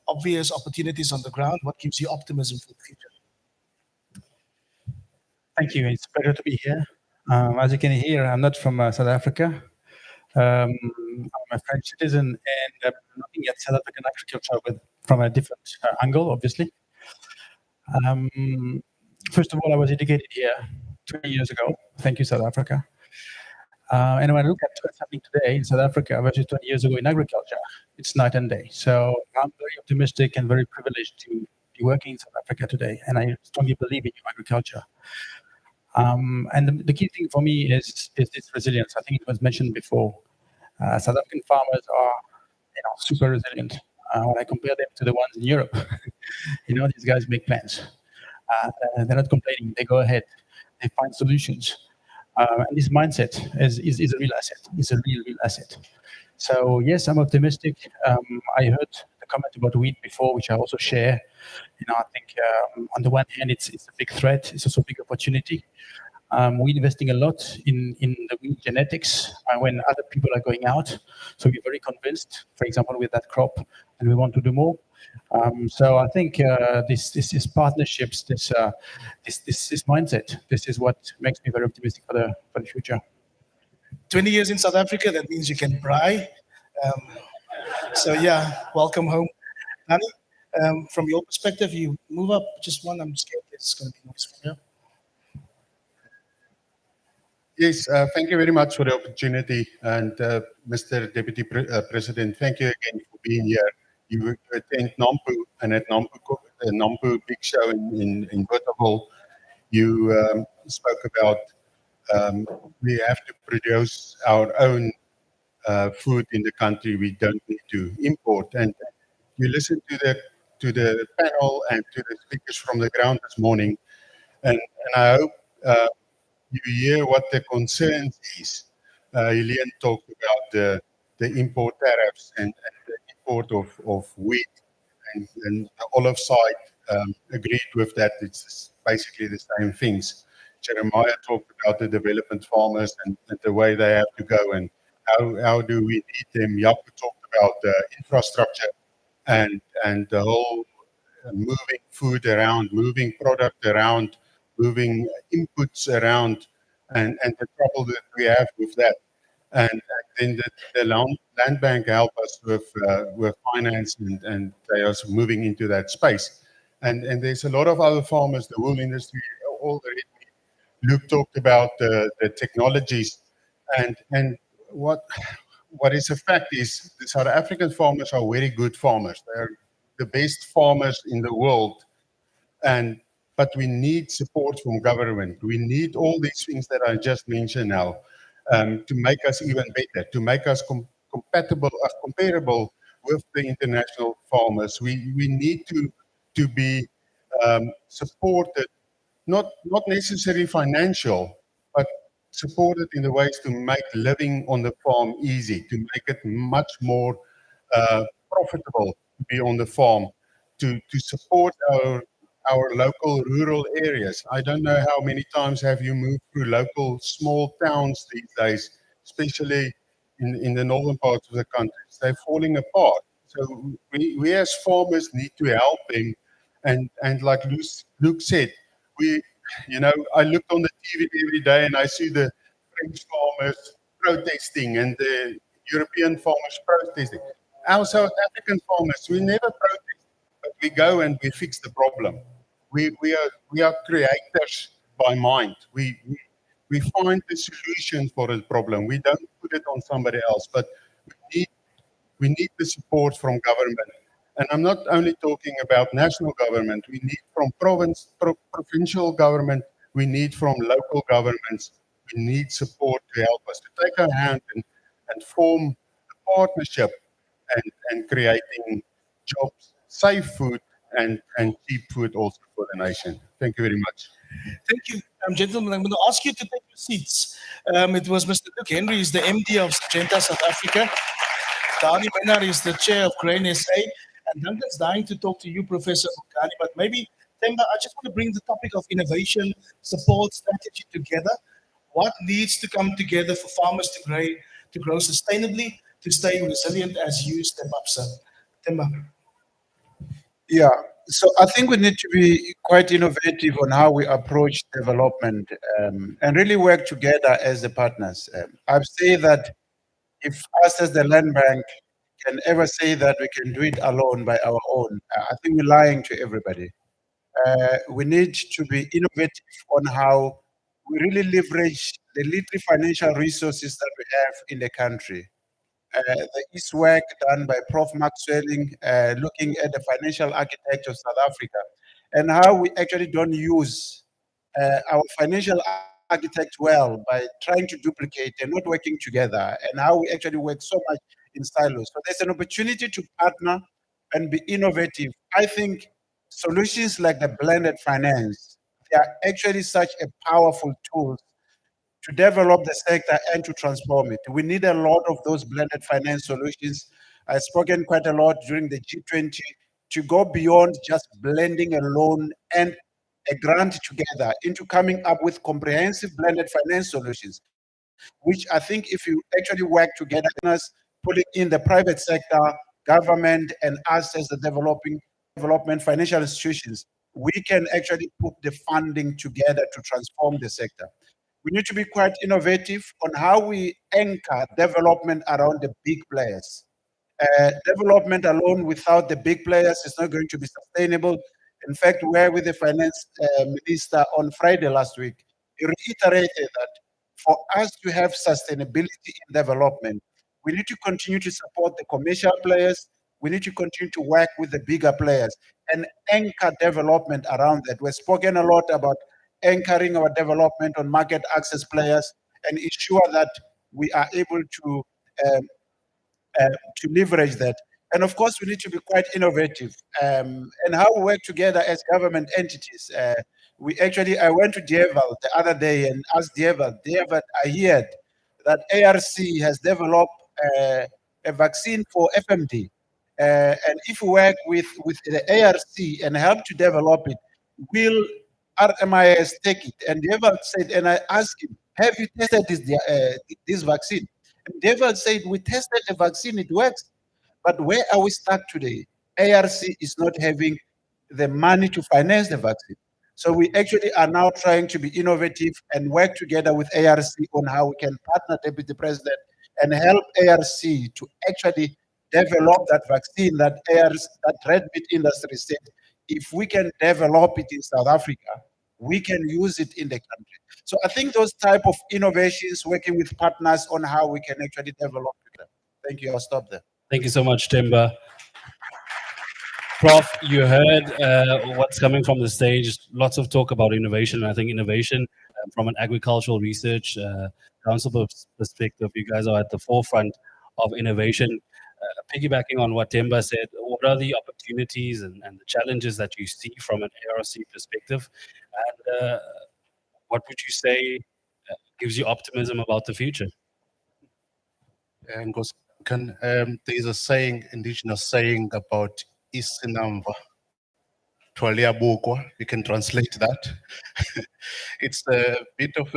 obvious opportunities on the ground? What gives you optimism for the future? Thank you. It's a pleasure to be here. As you can hear, I'm not from South Africa. I'm a French citizen and I'm looking at South African agriculture from a different angle, obviously. First of all, I was educated here 20 years ago. Thank you, South Africa. And when I look at what's happening today in South Africa versus 20 years ago in agriculture, it's night and day. So I'm very optimistic and very privileged to be working in South Africa today. And I strongly believe in agriculture. And the key thing for me is this resilience. I think it was mentioned before. South African farmers are, super resilient. When I compare them to the ones in Europe, these guys make plans. They're not complaining. They go ahead. They find solutions. And this mindset is a real asset. It's a real asset. So yes, I'm optimistic. I heard the comment about wheat before, which I also share. I think on the one hand, it's a big threat. It's also a big opportunity. We're investing a lot in the wheat genetics when other people are going out. So we're very convinced, for example, with that crop, and we want to do more. So I think this partnerships, this mindset, this is what makes me very optimistic for the future. 20 years in South Africa, that means you can braai. So yeah, welcome home. Nani, from your perspective, you move up just one. I'm scared it's going to be noise from you. Yes, thank you very much for the opportunity. And Mr. Deputy President, thank you again for being here. You attend NAMPO, and at NAMPO Big Show in Bothaville, you spoke about we have to produce our own food in the country. We don't need to import. And you listen to the panel and to the speakers from the ground this morning. And I hope you hear what the concerns is. Helene talked about the import tariffs and the import of wheat and the olive side agreed with that. It's basically the same things. Jeremiah talked about the development farmers and the way they have to go and how do we need them. Jaco talked about the infrastructure and the whole moving food around, moving product around, moving inputs around, and the trouble that we have with that. And then the land bank help us with finance and they are moving into that space. And there's a lot of other farmers, the wool industry already. Luke talked about the technologies and what is a fact is the South African farmers are very good farmers. They're the best farmers in the world and but we need support from government. We need all these things that I just mentioned now to make us even better, to make us comparable with the international farmers. We need to be supported, not necessarily financial, but supported in the ways to make living on the farm easy, to make it much more profitable to be on the farm, to support our local rural areas. I don't know how many times have you moved through local small towns these days, especially in the northern parts of the country. They're falling apart. So we as farmers need to help them. And like Luke said, I look on the TV every day and I see the French farmers protesting and the European farmers protesting. Our South African farmers, we never protest, but we go and we fix the problem. We are creators by mind. We find the solution for the problem. We don't put it on somebody else, but we need the support from government. And I'm not only talking about national government. We need from provincial government. We need from local governments. We need support to help us to take our hand and form a partnership and creating jobs, safe food, and cheap food also for the nation. Thank you very much. Thank you, gentlemen. I'm going to ask you to take your seats. It was Mr. Luke Henry, is the MD of Syngenta South Africa. Dani Minnar is the chair of Grain SA. And Duncan's dying to talk to you, Professor Bukani. But maybe, Themba, I just want to bring the topic of innovation, support, strategy together. What needs to come together for farmers to grow sustainably, to stay resilient as you step up, sir? Themba. Yeah, so I think we need to be quite innovative on how we approach development and really work together as the partners. I've said that if us as the land bank can ever say that we can do it alone by our own, I think we're lying to everybody. We need to be innovative on how we really leverage the little financial resources that we have in the country. The East work done by Prof. Maxwelling, looking at the financial architecture of South Africa and how we actually don't use our financial architect well by trying to duplicate and not working together, and how we actually work so much in silos. So there's an opportunity to partner and be innovative. I think solutions like the blended finance, they are actually such a powerful tool to develop the sector and to transform it. We need a lot of those blended finance solutions. I've spoken quite a lot during the G20 to go beyond just blending a loan and a grant together into coming up with comprehensive blended finance solutions, which I think if you actually work together, putting in the private sector, government, and us as the development financial institutions, we can actually put the funding together to transform the sector. We need to be quite innovative on how we anchor development around the big players. Development alone without the big players is not going to be sustainable. In fact, we were with the finance minister on Friday last week. He reiterated that for us to have sustainability in development, we need to continue to support the commercial players. We need to continue to work with the bigger players and anchor development around that. We've spoken a lot about anchoring our development on market access players and ensure that we are able um, to leverage that. And of course, we need to be quite innovative and how we work together as government entities. I went to Dieval the other day and asked Dieval, I heard that ARC has developed a vaccine for FMD. And if we work with the ARC and help to develop it, will RMIS take it? And Dieval said, and I asked him, have you tested this vaccine? And Dieval said, we tested the vaccine, it works. But where are we stuck today? ARC is not having the money to finance the vaccine. So we actually are now trying to be innovative and work together with ARC on how we can partner, Deputy President, and help ARC to actually develop that vaccine that that red meat industry said, if we can develop it in South Africa, we can use it in the country. So I think those type of innovations, working with partners on how we can actually develop it. Thank you. I'll stop there. Thank you so much, Themba. Prof, you heard what's coming from the stage. Lots of talk about innovation. I think innovation from an agricultural research council perspective, you guys are at the forefront of innovation. Piggybacking on what Themba said, what are the opportunities and the challenges that you see from an ARC perspective? And what would you say gives you optimism about the future? There's a saying, indigenous saying about isinamva, twaliabukwa. You can translate that. It's a bit of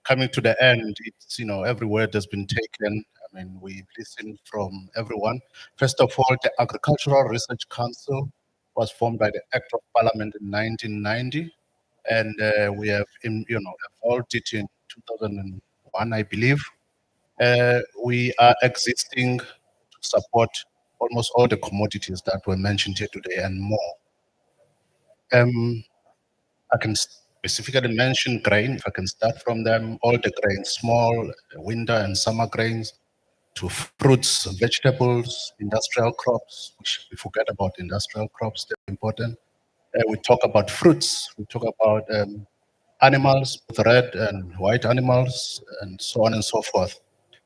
coming to the end. It's, every word has been taken. I mean, we've listened from everyone. First of all, the Agricultural Research Council was formed by the Act of Parliament in 1990. And we have, evolved it in 2001, I believe. We are existing to support almost all the commodities that were mentioned here today and more. I can specifically mention grain, if I can start from them, all the grains, small, winter and summer grains, to fruits, vegetables, industrial crops, which we forget about industrial crops, they're important. We talk about fruits, we talk about animals, both red and white animals, and so on and so forth.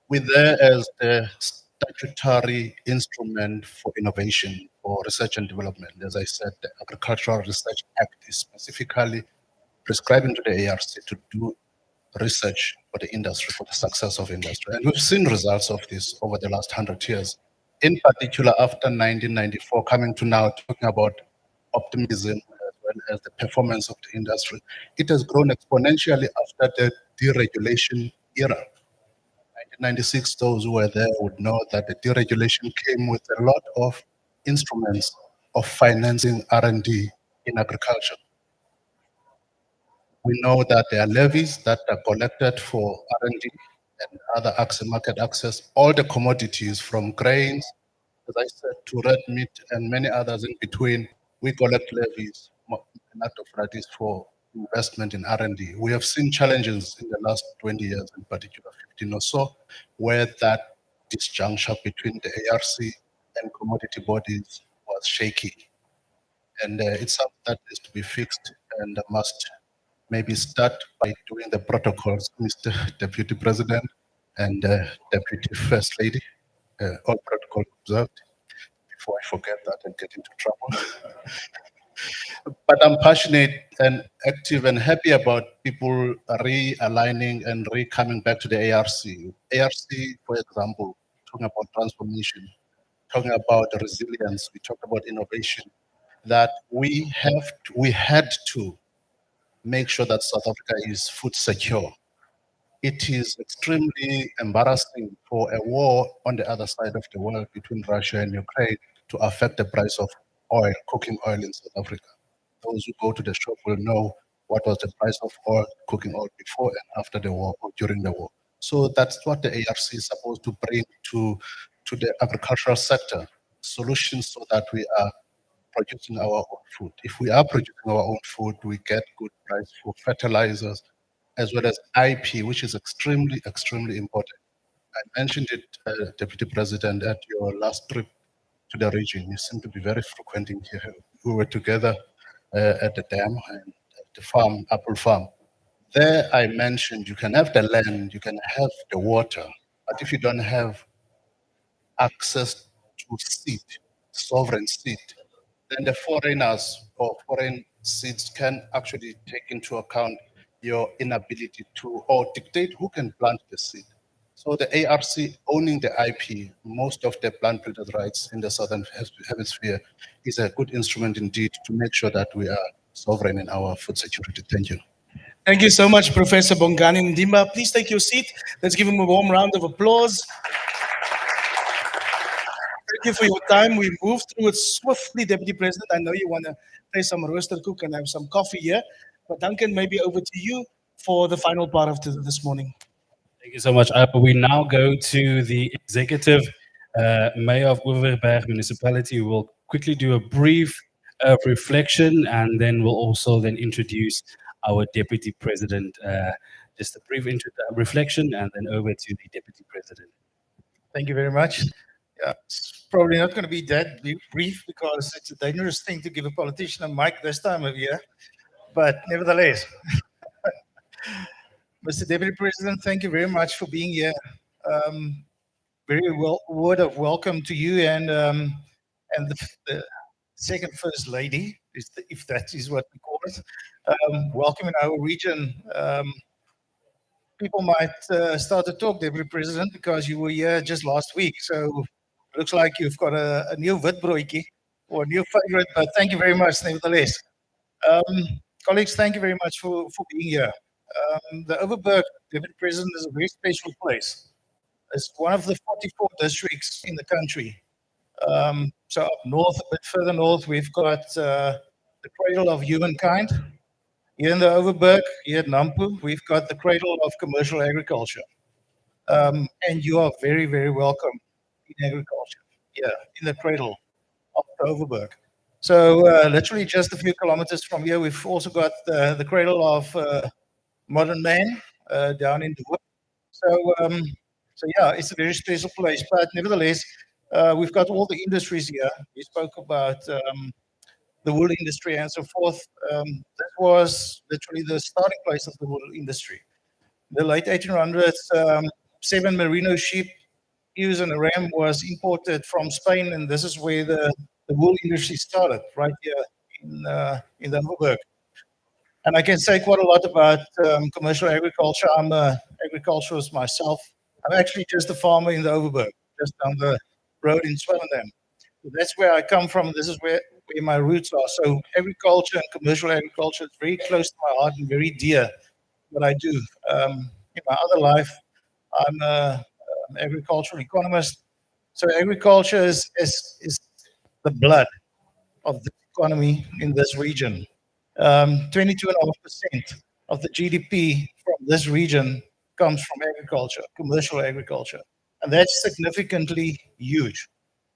We're there as the statutory instrument for innovation, for research and development. As I said, the Agricultural Research Act is specifically prescribing to the ARC to do research for the industry, for the success of industry. And we've seen results of this over the last 100 years. In particular, after 1994, coming to now, talking about optimism as well as the performance of the industry, it has grown exponentially after the deregulation era. 1996, those who were there would know that the deregulation came with a lot of instruments of financing R&D in agriculture. We know that there are levies that are collected for R&D and other market access, all the commodities from grains, as I said, to red meat and many others in between. We collect levies, an act of right is for investment in R&D. We have seen challenges in the last 20 years, in particular 15 or so, where that disjuncture between the ARC and commodity bodies was shaky. And it's something that needs to be fixed and must maybe start by doing the protocols, Mr. Deputy President and Deputy First Lady, all protocols observed, before I forget that and get into trouble. But I'm passionate and active and happy about people realigning and coming back to the ARC. ARC, for example, talking about transformation, talking about resilience, we talked about innovation, that we had to make sure that South Africa is food secure. It is extremely embarrassing for a war on the other side of the world between Russia and Ukraine to affect the price of oil, cooking oil in South Africa. Those who go to the shop will know what was the price of oil, cooking oil before and after the war or during the war. So that's what the ARC is supposed to bring to the agricultural sector, solutions so that we are producing our own food. If we are producing our own food, we get good price for fertilizers, as well as IP, which is extremely, extremely important. I mentioned it, Deputy President, at your last trip to the region. You seem to be very frequenting here. We were together at the dam and at the farm, apple farm. There I mentioned you can have the land, you can have the water, but if you don't have access to seed, sovereign seed, then the foreigners or foreign seeds can actually take into account your inability to or dictate who can plant the seed. So the ARC owning the IP, most of the plant breeders' rights in the Southern Hemisphere, is a good instrument indeed to make sure that we are sovereign in our food security. Thank you. Thank you so much, Professor Bongani Ndimba. Please take your seat. Let's give him a warm round of applause. Thank you for your time. We moved through it swiftly, Deputy President. I know you want to play some roasted cook and have some coffee here. But Duncan, maybe over to you for the final part of this morning. Thank you so much. We now go to the executive mayor of Overberg Municipality, who will quickly do a brief reflection, and then we'll also then introduce our deputy president. Just a brief reflection, and then over to the deputy president. Thank you very much. Yeah, it's probably not going to be that brief because it's a dangerous thing to give a politician a mic this time of year. But nevertheless, Mr. Deputy President, thank you very much for being here. Very well word of welcome to you and the second First Lady, if that is what we call it. Welcome in our region. People might start to talk, Deputy President, because you were here just last week. So it looks like you've got a new witbroodjie or a new favorite, but thank you very much nevertheless. Colleagues, thank you very much for being here. The Overberg, Deputy President, is a very special place. It's one of the 44 districts in the country. So up north, a bit further north, we've got the cradle of humankind. Here in the Overberg, here at NAMPO, we've got the cradle of commercial agriculture. And you are very, very welcome in agriculture, in the cradle of the Overberg. So literally just a few kilometers from here, we've also got the cradle of modern man down in the wood. So yeah, it's a very special place. But nevertheless, we've got all the industries here. We spoke about the wool industry and so forth. That was literally the starting place of the wool industry. In the late 1800s, 7 merino sheep, ewes and a ram was imported from Spain, and this is where the wool industry started, right here in the Overberg. And I can say quite a lot about commercial agriculture. I'm an agriculturalist myself. I'm actually just a farmer in the Overberg, just down the road in Swellendam. So that's where I come from. This is where my roots are. So agriculture and commercial agriculture is very close to my heart and very dear what I do. In my other life, I'm an agricultural economist. So agriculture is the blood of the economy in this region. 22.5% of the GDP from this region comes from agriculture, commercial agriculture. And that's significantly huge.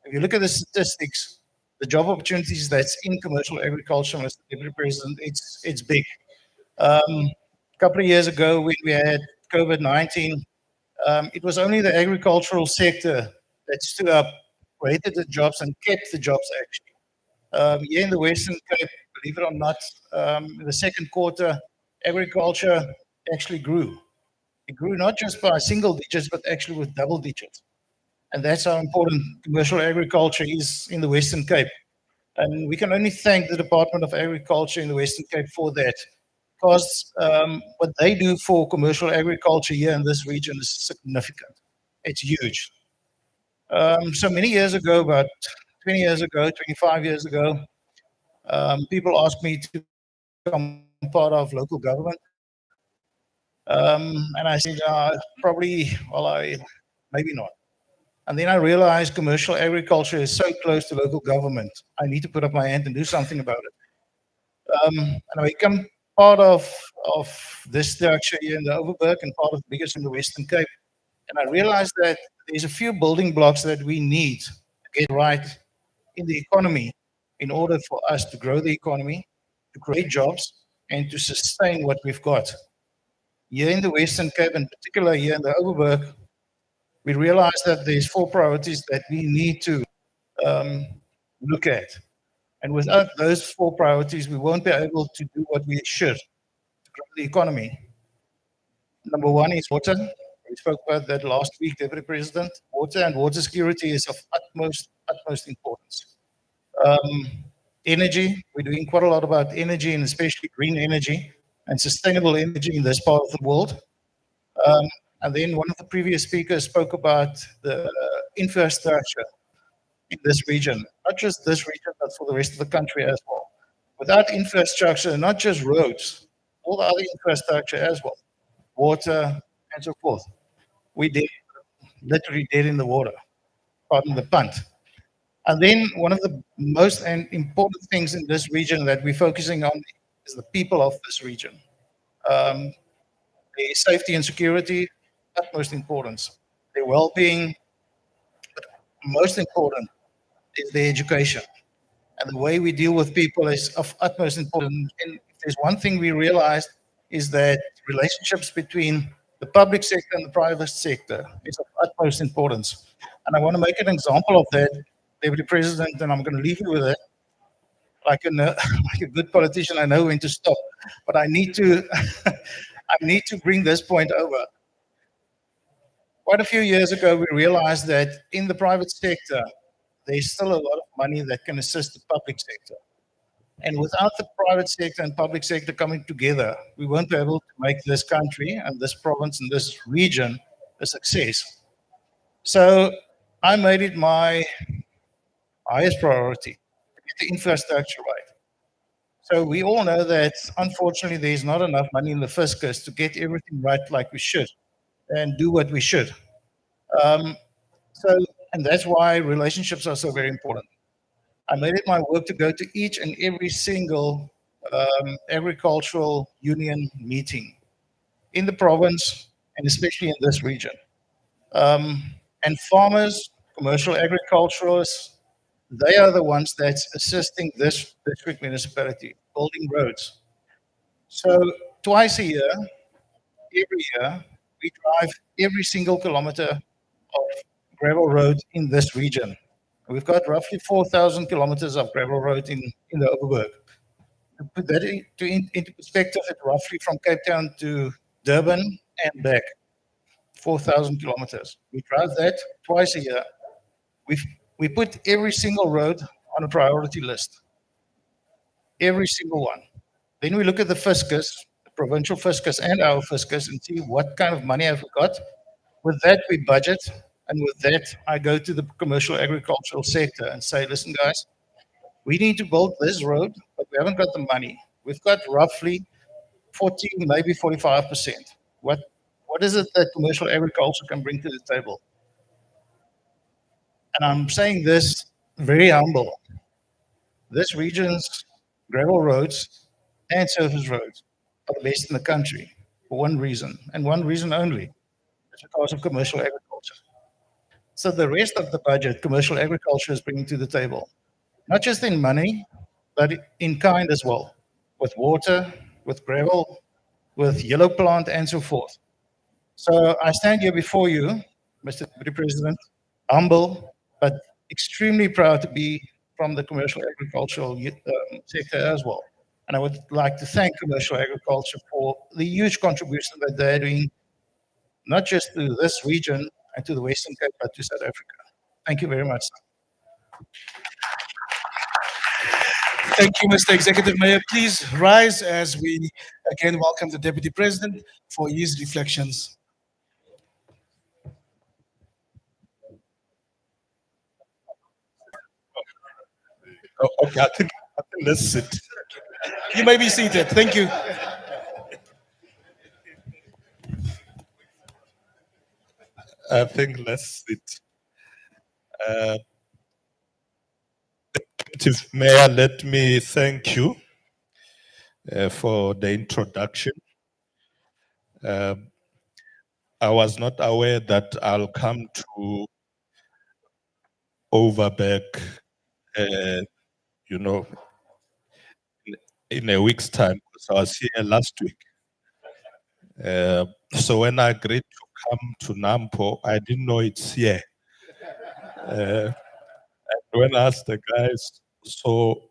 If you look at the statistics, the job opportunities that's in commercial agriculture, Mr. Deputy President, it's big. A couple of years ago, when we had COVID-19, it was only the agricultural sector that stood up, created the jobs, and kept the jobs actually. Here in the Western Cape, believe it or not, in the second quarter, agriculture actually grew. It grew not just by single digits, but actually with double digits. And that's how important commercial agriculture is in the Western Cape. And we can only thank the Department of Agriculture in the Western Cape for that. Because what they do for commercial agriculture here in this region is significant. It's huge. So many years ago, about 20 years ago, 25 years ago, people asked me to become part of local government. And I said, probably, maybe not. And then I realized commercial agriculture is so close to local government. I need to put up my hand and do something about it. And I become part of this structure here in the Overberg and part of the biggest in the Western Cape. And I realized that there's a few building blocks that we need to get right in the economy in order for us to grow the economy, to create jobs, and to sustain what we've got. Here in the Western Cape, in particular here in the Overberg, we realize that there's 4 priorities that we need to look at. And without those 4 priorities, we won't be able to do what we should to grow the economy. Number 1 is water. We spoke about that last week, Deputy President. Water and water security is of utmost importance. energy. We're doing quite a lot about energy and especially green energy and sustainable energy in this part of the world. And then one of the previous speakers spoke about the infrastructure in this region, not just this region, but for the rest of the country as well. Without infrastructure, not just roads, all the other infrastructure as well, water and so forth, we dead, literally dead in the water, pardon the punt. And then one of the most and important things in this region that we're focusing on is the people of this region. Their safety and security, utmost importance. Their well-being, most important, is their education. And the way we deal with people is of utmost importance. And if there's one thing we realized is that relationships between the public sector and the private sector is of utmost importance. And I want to make an example of that, Deputy President, and I'm going to leave you with it. Like like a good politician, I know when to stop, but I need to, I need to bring this point over. Quite a few years ago, we realized that in the private sector, there's still a lot of money that can assist the public sector. And without the private sector and public sector coming together, we won't be able to make this country and this province and this region a success. So I made it my highest priority to get the infrastructure right. So we all know that unfortunately there's not enough money in the fiscus to get everything right like we should and do what we should. And that's why relationships are so very important. I made it my work to go to each and every single agricultural union meeting in the province and especially in this region. And farmers, commercial agriculturalists, they are the ones that's assisting this district municipality, building roads. So twice a year, every year, we drive every single kilometer of gravel road in this region. We've got roughly 4,000 kilometers of gravel road in the Overberg. To put that into perspective, it's roughly from Cape Town to Durban and back, 4,000 kilometers. We drive that twice a year. We put every single road on a priority list, every single one. Then we look at the fiscus, the provincial fiscus and our fiscus, and see what kind of money have we got. With that, we budget, and with that, I go to the commercial agricultural sector and say, listen, guys, we need to build this road, but we haven't got the money. We've got roughly 40, maybe 45%. What is it that commercial agriculture can bring to the table? And I'm saying this very humble. This region's gravel roads and surface roads are the best in the country for one reason, and one reason only. It's because of commercial agriculture. So the rest of the budget, commercial agriculture is bringing to the table, not just in money, but in kind as well, with water, with gravel, with yellow plant, and so forth. So I stand here before you, Mr. Deputy President, humble, but extremely proud to be from the commercial agricultural sector as well. And I would like to thank commercial agriculture for the huge contribution that they're doing, not just to this region and to the Western Cape, but to South Africa. Thank you very much. Thank you, Mr. Executive Mayor. Please rise as we again welcome the Deputy President for his reflections. Oh, okay, I think let's sit. You may be seated. Thank you. I think let's sit. Deputy Mayor, let me thank you for the introduction. I was not aware that I'll come to Overberg, you know, in a week's time, because I was here last week. So when I agreed to come to NAMPO, I didn't know it's here. And when I asked the guys, so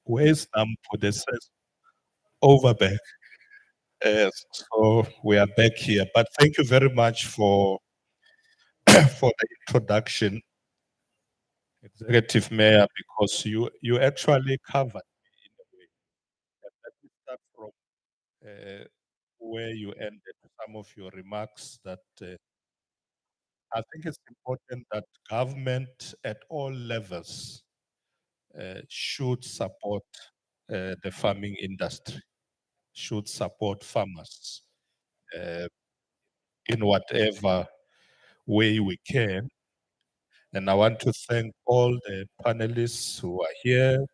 where's NAMPO? They said, Overberg. So we are back here. But thank you very much for for the introduction. Executive Mayor, because you actually covered me in a way. And let me start from where you ended some of your remarks that I think it's important that government at all levels should support the farming industry, should support farmers in whatever way we can. And I want to thank all the panelists who are here.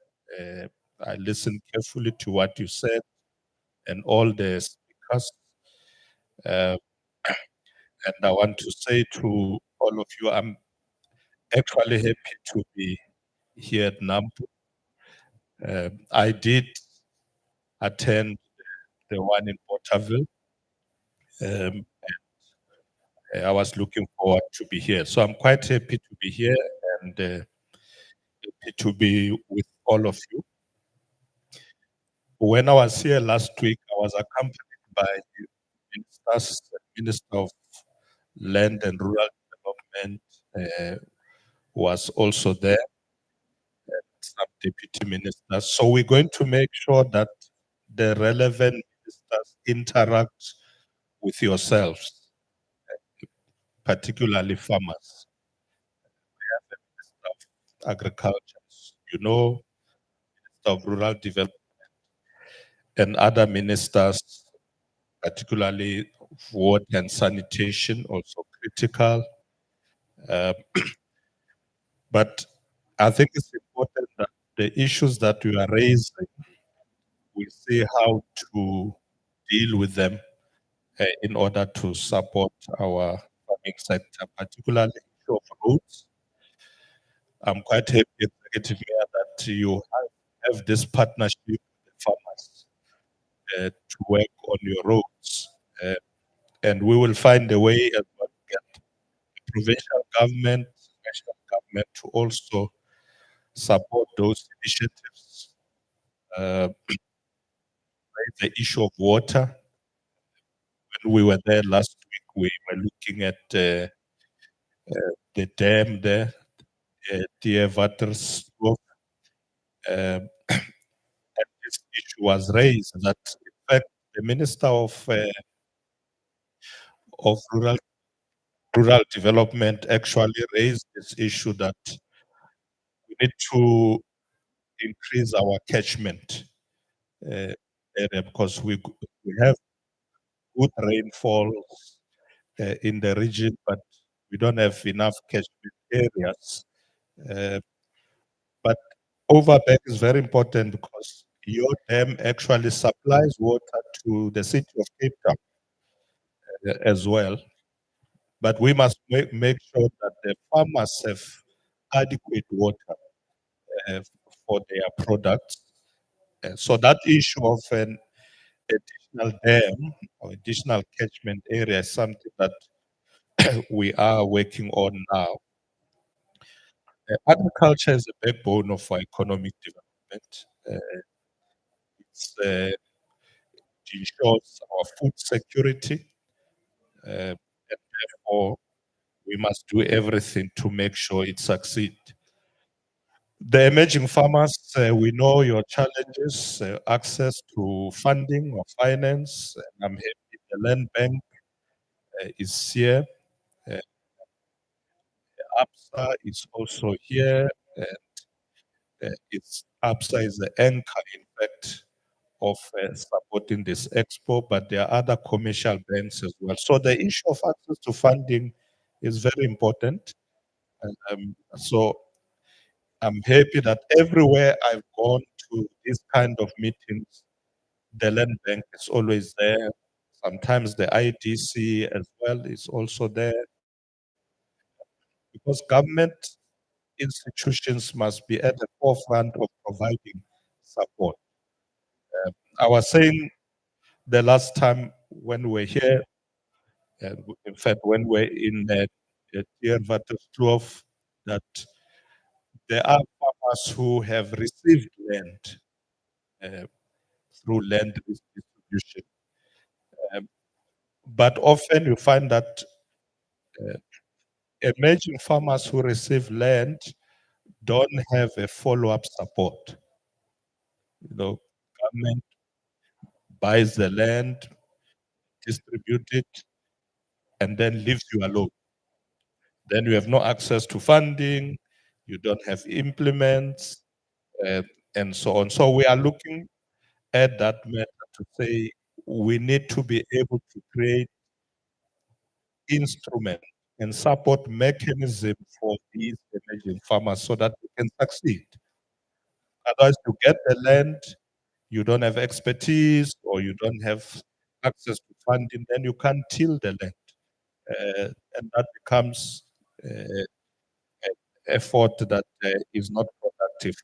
I listened carefully to what you said and all the speakers. Uh, and I want to say to all of you, I'm actually happy to be here at NAMPO. I did attend the one in Porterville. I was looking forward to be here. So I'm quite happy to be here and happy to be with all of you. When I was here last week, I was accompanied by ministers, Minister of Land and Rural Development was also there, and some deputy ministers. So we're going to make sure that the relevant ministers interact with yourselves, particularly farmers. We have the Minister of Agriculture, you know, Minister of Rural Development, and other ministers, particularly water and sanitation, also critical. Uh, but I think it's important that the issues that we are raising, we see how to deal with them in order to support our farming sector, particularly issue of roads. I'm quite happy, Executive Mayor, that you have this partnership with the farmers to work on your roads. And we will find a way as well to get the provincial government, national government to also support those initiatives. The issue of water. When we were there last week, we were looking at the dam there, Dear Waterskloof. And this issue was raised that, in fact, the Minister of Rural Development actually raised this issue that we need to increase our catchment area because we have good rainfalls in the region, but we don't have enough catchment areas. But overback is very important because your dam actually supplies water to the city of Cape Town as well. But we must make sure that the farmers have adequate water for their products. So that issue of an additional dam or additional catchment area is something that we are working on now. Agriculture is the backbone of our economic development. It ensures our food security, and therefore we must do everything to make sure it succeeds. The emerging farmers, we know your challenges, access to funding or finance. And I'm happy the Land Bank is here. APSA is also here. It's APSA is the anchor, in fact, of supporting this expo, but there are other commercial banks as well. So the issue of access to funding is very important. So I'm happy that everywhere I've gone to these kind of meetings, the Land Bank is always there. Sometimes the IDC as well is also there. Because government institutions must be at the forefront of providing support. I was saying the last time when we were here, in fact, when we're in Dear Waterskloof, that there are farmers who have received land through land distribution. But often you find that emerging farmers who receive land don't have a follow-up support. You know, government buys the land, distribute it, and then leaves you alone. Then you have no access to funding, you don't have implements, uh, and so on. So we are looking at that matter to say we need to be able to create instrument and support mechanism for these emerging farmers so that we can succeed. Otherwise, you get the land, you don't have expertise or you don't have access to funding, then you can't till the land. And that becomes an effort that is not productive.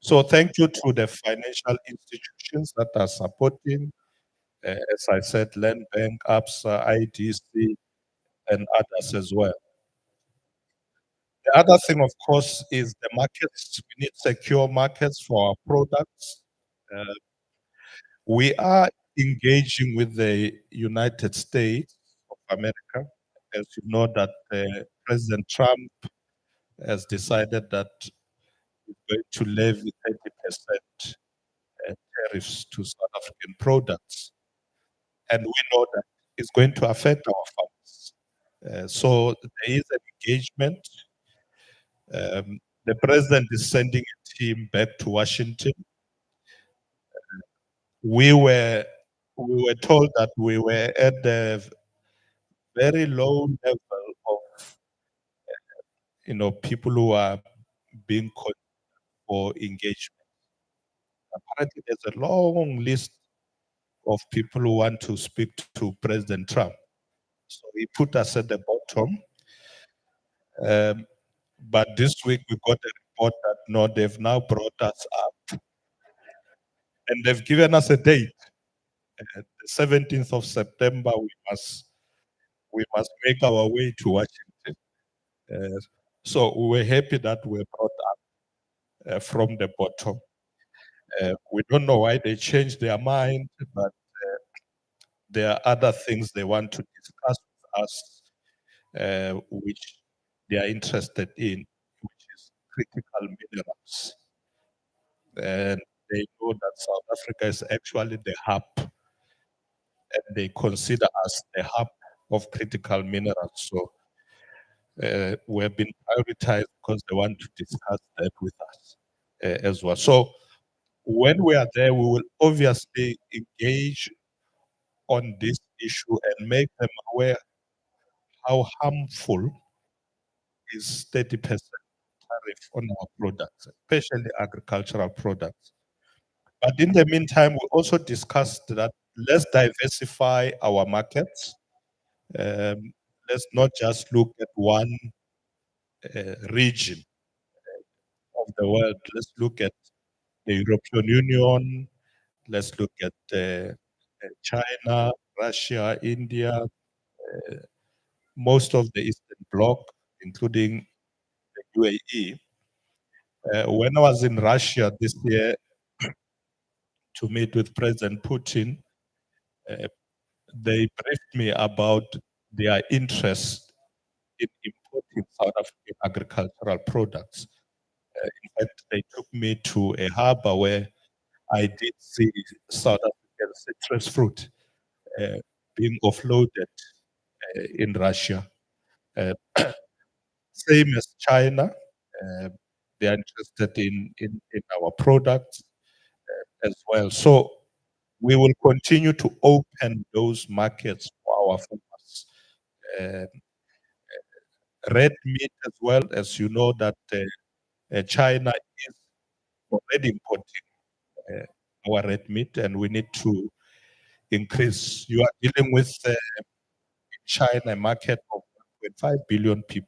So thank you to the financial institutions that are supporting, as I said, Land Bank, ABSA, IDC, and others as well. The other thing, of course, is the markets. We need secure markets for our products. We are engaging with the United States of America. As you know, that President Trump has decided that he's going to levy 30% tariffs to South African products. And we know that it's going to affect our farmers. So there is an engagement. The president is sending a team back to Washington. We were told that we were at the very low level of people who are being called for engagement. Apparently, there's a long list of people who want to speak to President Trump. So he put us at the bottom. But this week we got a report that no, they've now brought us up. And they've given us a date. The 17th of September, we must make our way to Washington. So we were happy that we were brought up from the bottom. We don't know why they changed their mind, but there are other things they want to discuss with us, which they are interested in, which is critical minerals. And they know that South Africa is actually the hub, and they consider us the hub of critical minerals. So we've been prioritized because they want to discuss that with us as well. So when we are there, we will obviously engage on this issue and make them aware how harmful is 30% tariff on our products, especially agricultural products. But in the meantime, we also discussed that let's diversify our markets. Let's not just look at one region of the world. Let's look at the European Union. Let's look at China, Russia, India, most of the Eastern Bloc, including the UAE. When I was in Russia this year to meet with President Putin, they briefed me about their interest in importing South African agricultural products. In fact, they took me to a harbor where I did see South African citrus fruit being offloaded in Russia. Same as China, they are interested in our products as well. So we will continue to open those markets for our farmers. Red meat as well, as you know that China is already importing our red meat, and we need to increase. You are dealing with in China a market of 1.5 billion people.